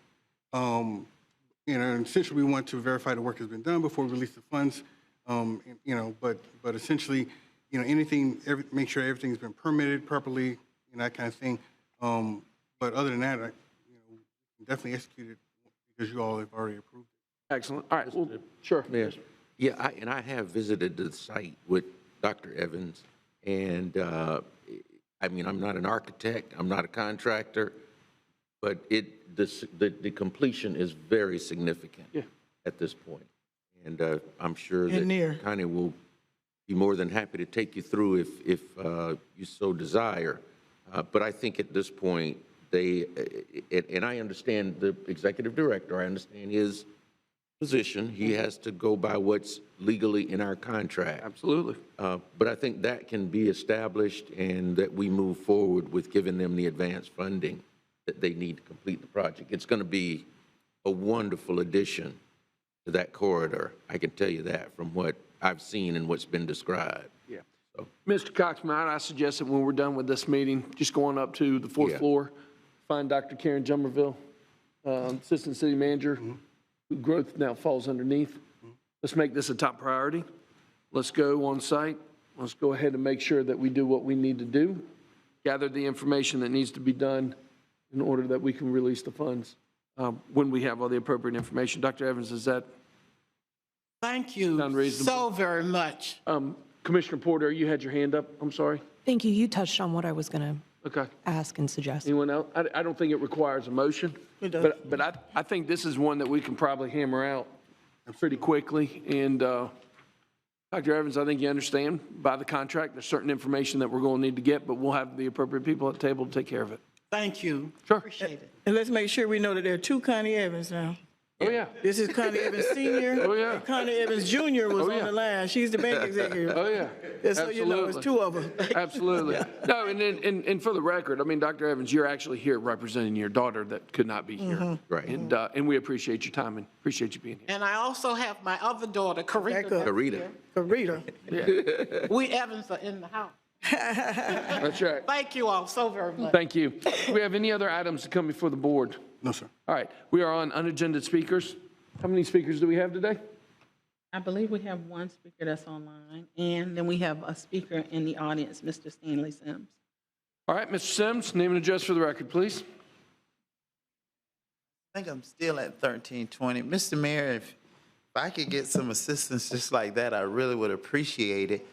Essentially, we want to verify the work has been done before we release the funds. But essentially, make sure everything's been permitted properly, that kind of thing. But other than that, definitely execute it because you all have already approved it. Excellent. All right. Well, sure. Yeah, I have visited the site with Dr. Evans, and I mean, I'm not an architect, I'm not a contractor, but the completion is very significant at this point. And I'm sure that Connie will be more than happy to take you through if you so desire. But I think at this point, and I understand the executive director, I understand his position. He has to go by what's legally in our contract. Absolutely. But I think that can be established and that we move forward with giving them the advance funding that they need to complete the project. It's going to be a wonderful addition to that corridor. I can tell you that from what I've seen and what's been described. Yeah. So, Mr. Cox, might I suggest that when we're done with this meeting, just going up to the fourth floor, find Dr. Karen Jummerville, Assistant City Manager, who growth now falls underneath. Let's make this a top priority. Let's go on site. Let's go ahead and make sure that we do what we need to do, gather the information that needs to be done in order that we can release the funds when we have all the appropriate information. Dr. Evans, is that Thank you sound reasonable? so very much. Commissioner Porter, you had your hand up. I'm sorry. Thank you. You touched on what I was going to ask and suggest. Anyone else? I don't think it requires a motion. It does. But I think this is one that we can probably hammer out pretty quickly. And Dr. Evans, I think you understand by the contract, there's certain information that we're going to need to get, but we'll have the appropriate people at the table to take care of it. Thank you. Sure. Appreciate it. And let's make sure we know that there are two Connie Evans now. Oh, yeah. This is Connie Evans Senior. Oh, yeah. And Connie Evans Junior was on the line. She's the bank executive. Oh, yeah. Just so you know, it's two of them. Absolutely. No, and for the record, I mean, Dr. Evans, you're actually here representing your daughter that could not be here. Right. And we appreciate your time and appreciate you being here. And I also have my other daughter, Karita. Karita. Karita. We Evans are in the house. That's right. Thank you all so very much. Thank you. Do we have any other items to come before the board? No, sir. All right. We are on unagended speakers. How many speakers do we have today? I believe we have one speaker that's online, and then we have a speaker in the audience, Mr. Stanley Sims. All right, Mr. Sims, name and address for the record, please. I think I'm still at 1320. Mr. Mayor, if I could get some assistance just like that, I really would appreciate it.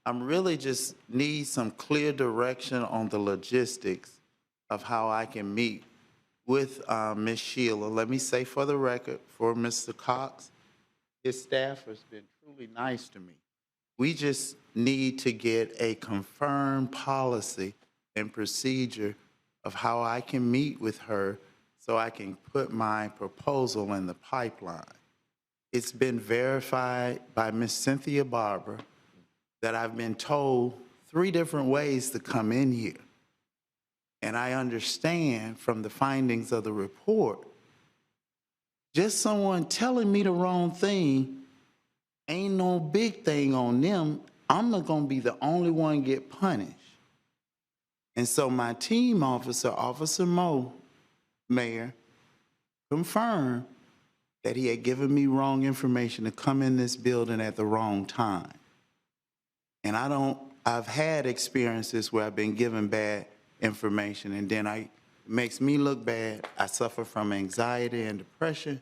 I'm really just need some clear direction on the logistics of how I can meet with Ms. Sheila. Let me say for the record, for Mr. Cox, his staff has been truly nice to me. We just need to get a confirmed policy and procedure of how I can meet with her so I can put my proposal in the pipeline. It's been verified by Ms. Cynthia Barber that I've been told 3 different ways to come in here. And I understand from the findings of the report, just someone telling me the wrong thing ain't no big thing on them. I'm not gonna be the only one get punished. And so my team officer, Officer Moe, Mayor, confirmed that he had given me wrong information to come in this building at the wrong time. And I've had experiences where I've been given bad information and then it makes me look bad. I suffer from anxiety and depression,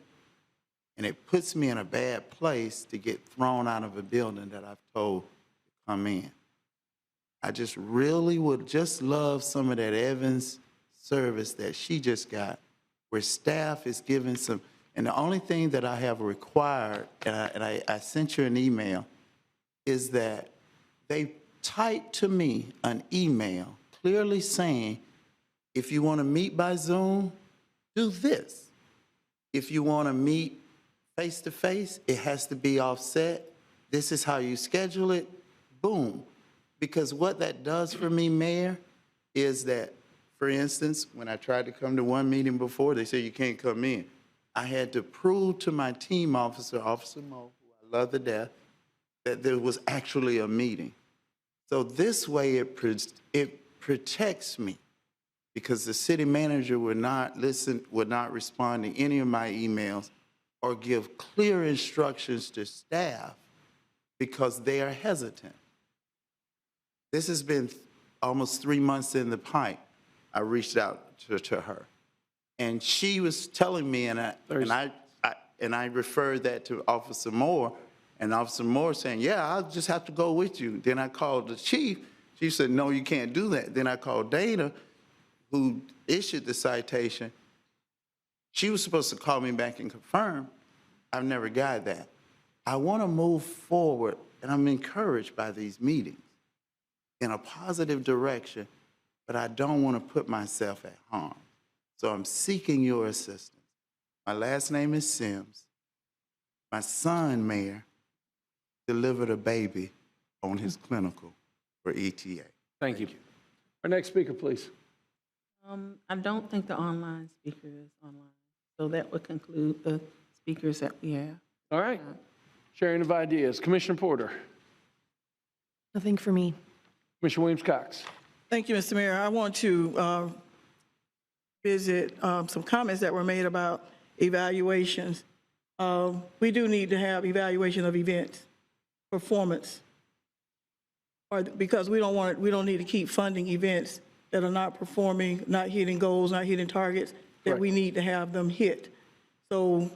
and it puts me in a bad place to get thrown out of a building that I've told to come in. I just really would just love some of that Evans service that she just got, where staff is giving some, and the only thing that I have required, and I sent you an email, is that they type to me an email clearly saying, if you want to meet by Zoom, do this. If you want to meet face-to-face, it has to be offset. This is how you schedule it. Boom. Because what that does for me, Mayor, is that, for instance, when I tried to come to one meeting before, they said you can't come in. I had to prove to my team officer, Officer Moe, who I love to death, that there was actually a meeting. So this way it protects me, because the city manager would not respond to any of my emails or give clear instructions to staff because they are hesitant. This has been almost 3 months in the pipe. I reached out to her, and she was telling me, and I referred that to Officer Moore, and Officer Moore saying, yeah, I'll just have to go with you. Then I called the chief. She said, no, you can't do that. Then I called Dana, who issued the citation. She was supposed to call me back and confirm. I've never got that. I want to move forward, and I'm encouraged by these meetings in a positive direction, but I don't want to put myself at harm. So I'm seeking your assistance. My last name is Sims. My son, Mayor, delivered a baby on his clinical for ETA. Thank you. Our next speaker, please. I don't think the online speaker is online, so that would conclude the speakers that we have. All right. Sharing of ideas. Commissioner Porter. Nothing for me. Commissioner Williams-Cox. Thank you, Mr. Mayor. I want to visit some comments that were made about evaluations. We do need to have evaluation of events, performance, because we don't need to keep funding events that are not performing, not hitting goals, not hitting targets that we need to have them hit. So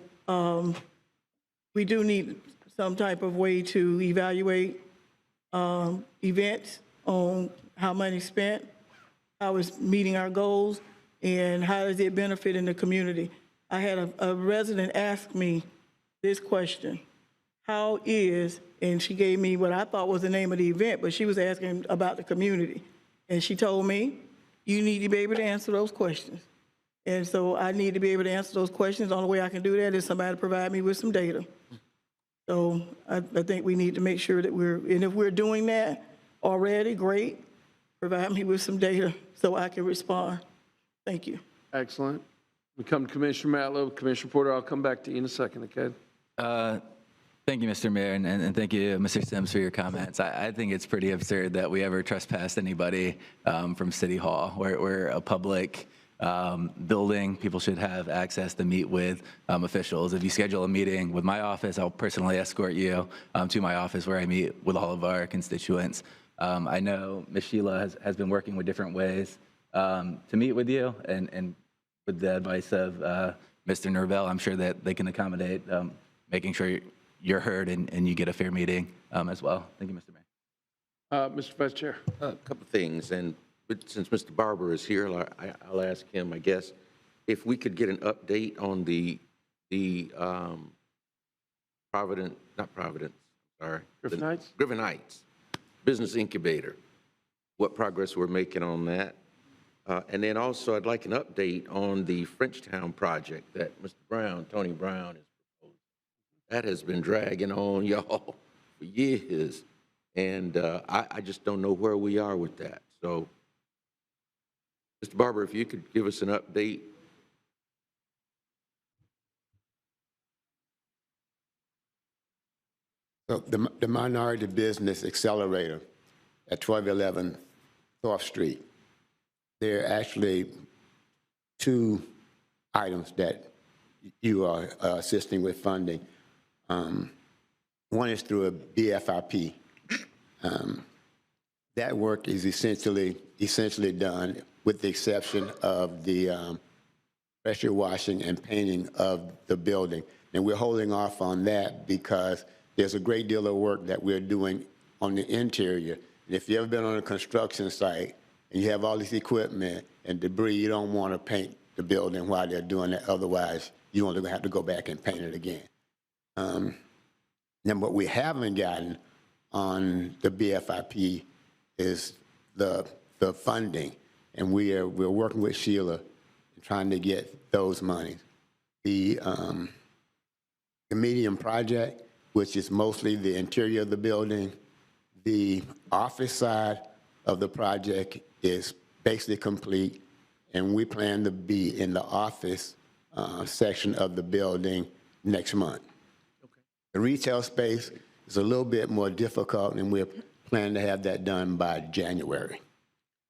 we do need some type of way to evaluate events on how money spent, how it's meeting our goals, and how is it benefiting the community. I had a resident ask me this question: how is, and she gave me what I thought was the name of the event, but she was asking about the community. And she told me, you need to be able to answer those questions. And so I need to be able to answer those questions. The only way I can do that is somebody to provide me with some data. So I think we need to make sure that and if we're doing that already, great. Provide me with some data so I can respond. Thank you. Excellent. We come to Commissioner Matlow. Commissioner Porter, I'll come back to you in a second, okay? Thank you, Mr. Mayor, and thank you, Mr. Sims, for your comments. I think it's pretty absurd that we ever trespassed anybody from City Hall. We're a public building. People should have access to meet with officials. If you schedule a meeting with my office, I'll personally escort you to my office where I meet with all of our constituents. I know Ms. Sheila has been working with different ways to meet with you, and with the advice of Mr. Norvell, I'm sure that they can accommodate making sure you're heard and you get a fair meeting as well. Thank you, Mr. Mayor. Mr. Vice Chair. A couple things, and since Mr. Barber is here, I'll ask him, I guess, if we could get an update on the Griffin Heights? Griffin Heights Business Incubator, what progress we're making on that. And then also, I'd like an update on the Frenchtown project that Mr. Brown, Tony Brown, is proposing. That has been dragging on, y'all, for years. And I just don't know where we are with that. So, Mr. Barber, if you could give us an update. So the Minority Business Accelerator at 1211 Thorpe Street, there are actually two items that you are assisting with funding. One is through a BFIP. That work is essentially done with the exception of the pressure washing and painting of the building. And we're holding off on that because there's a great deal of work that we're doing on the interior. And if you've ever been on a construction site and you have all this equipment and debris, you don't want to paint the building while they're doing that. Otherwise, you're only going to have to go back and paint it again. Then what we haven't gotten on the BFIP is the funding. And we're working with Sheila trying to get those monies. The medium project, which is mostly the interior of the building, the office side of the project is basically complete, and we plan to be in the office section of the building next month. Okay. The retail space is a little bit more difficult, and we're planning to have that done by January.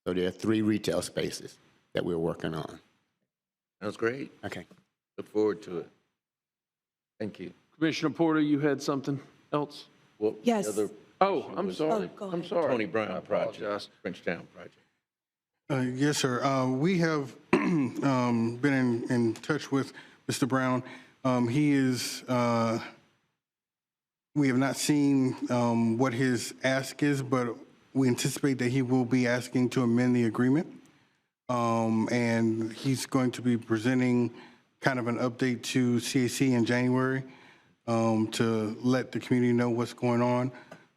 So there are 3 retail spaces that we're working on. That's great. Okay. Look forward to it. Thank you. Commissioner Porter, you had something else? Well, Yes. the other Oh, I'm was sorry. go I'm ahead. sorry. Tony Brown I project, apologize. Frenchtown project. Yes, sir. We have been in touch with Mr. Brown. He is, we have not seen what his ask is, but we anticipate that he will be asking to amend the agreement. And he's going to be presenting kind of an update to CAC in January to let the community know what's going on.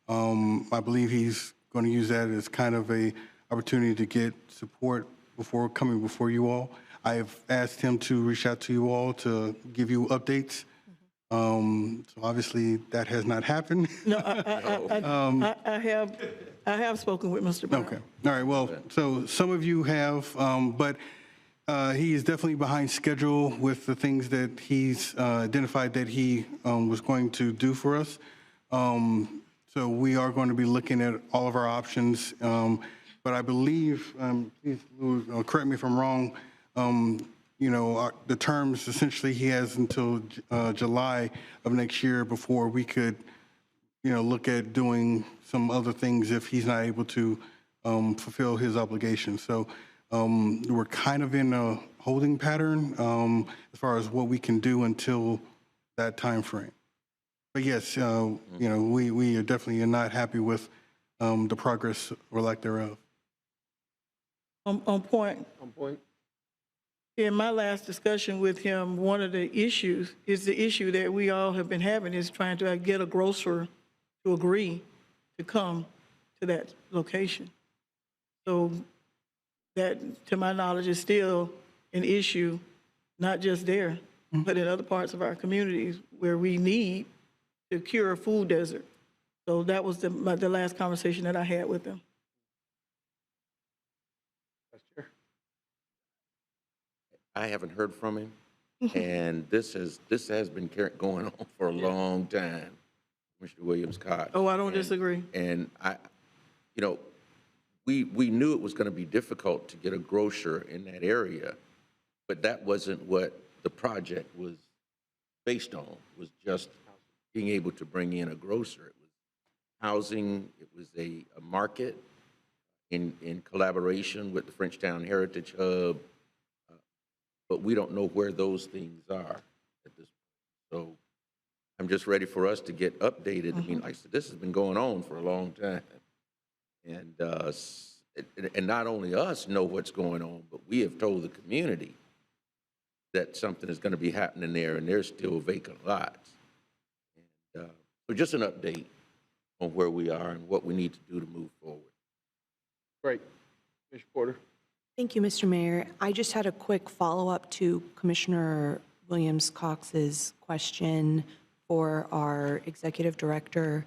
I believe he's going to use that as kind of a opportunity to get support before coming before you all. I have asked him to reach out to you all to give you updates. So obviously that has not happened. No, I have spoken with Mr. Brown. Okay. All right. Well, so some of you have, but he is definitely behind schedule with the things that he's identified that he was going to do for us. So we are going to be looking at all of our options. But I believe, please, Lou, correct me if I'm wrong, you know, the terms, essentially he has until July of next year before we could, you know, look at doing some other things if he's not able to fulfill his obligations. So we're kind of in a holding pattern as far as what we can do until that time frame. But yes, you know, we are definitely not happy with the progress or lack thereof. On point. On point. In my last discussion with him, one of the issues is the issue that we all have been having is trying to get a grocer to agree to come to that location. So that, to my knowledge, is still an issue, not just there, but in other parts of our communities where we need to cure a food desert. So that was the last conversation that I had with him. I haven't heard from him, and this has been going on for a long time, Mr. Williams-Cox. Oh, I don't disagree. And you know, we knew it was going to be difficult to get a grocer in that area, but that wasn't what the project was based on. Was just being able to bring in a grocer. housing. It was a market in collaboration with the Frenchtown Heritage Hub, but we don't know where those things are at this point. So I'm just ready for us to get updated. I mean, like I said, this has been going on for a long time. And not only us know what's going on, but we have told the community that something is going to be happening there, and there's still vacant lots. And, so just an update on where we are and what we need to do to move forward. Great. Commissioner Porter. Thank you, Mr. Mayor. I just had a quick follow-up to Commissioner Williams-Cox's question for our executive director.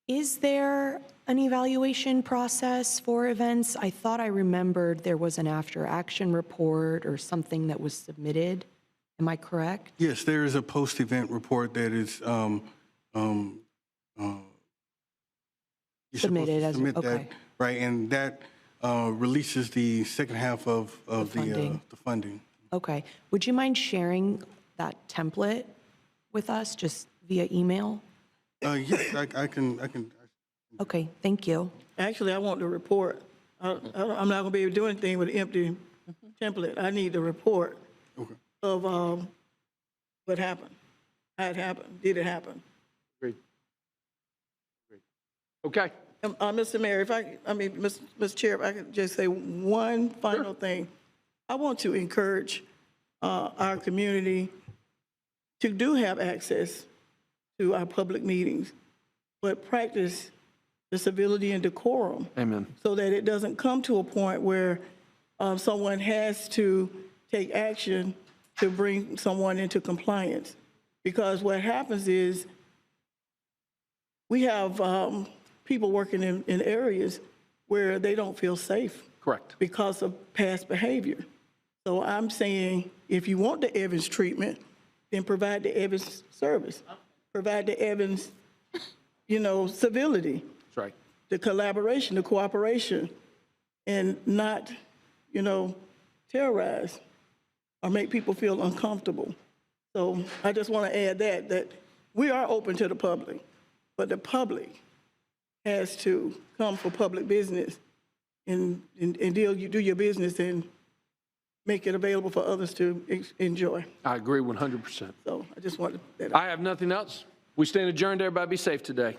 Is there an evaluation process for events? I thought I remembered there was an after-action report or something that was submitted. Am I correct? Yes, there is a post-event report that is you're Submitted supposed to as, submit okay. that, right? And that releases the second half of the funding. Okay. Would you mind sharing that template with us, just via email? Yes, I can. Okay, thank you. Actually, I want the report. I'm not going to be able to do anything with an empty template. I need the report of what happened, how it happened, did it happen. Great. Okay. Mr. Mayor, Mr. Chair, if I could just say one final thing. I want to encourage our community to do have access to our public meetings, but practice the civility and decorum. Amen. So that it doesn't come to a point where someone has to take action to bring someone into compliance. Because what happens is we have people working in areas where they don't feel safe. Correct. Because of past behavior. So I'm saying, if you want the Evans treatment, then provide the Evans service. Provide the Evans, civility. That's right. The collaboration, the cooperation, and not, terrorize or make people feel uncomfortable. So I just want to add that we are open to the public, but the public has to come for public business and do your business and make it available for others to enjoy. I agree 100%. So I just wanted that. I have nothing else. We stand adjourned. Everybody be safe today.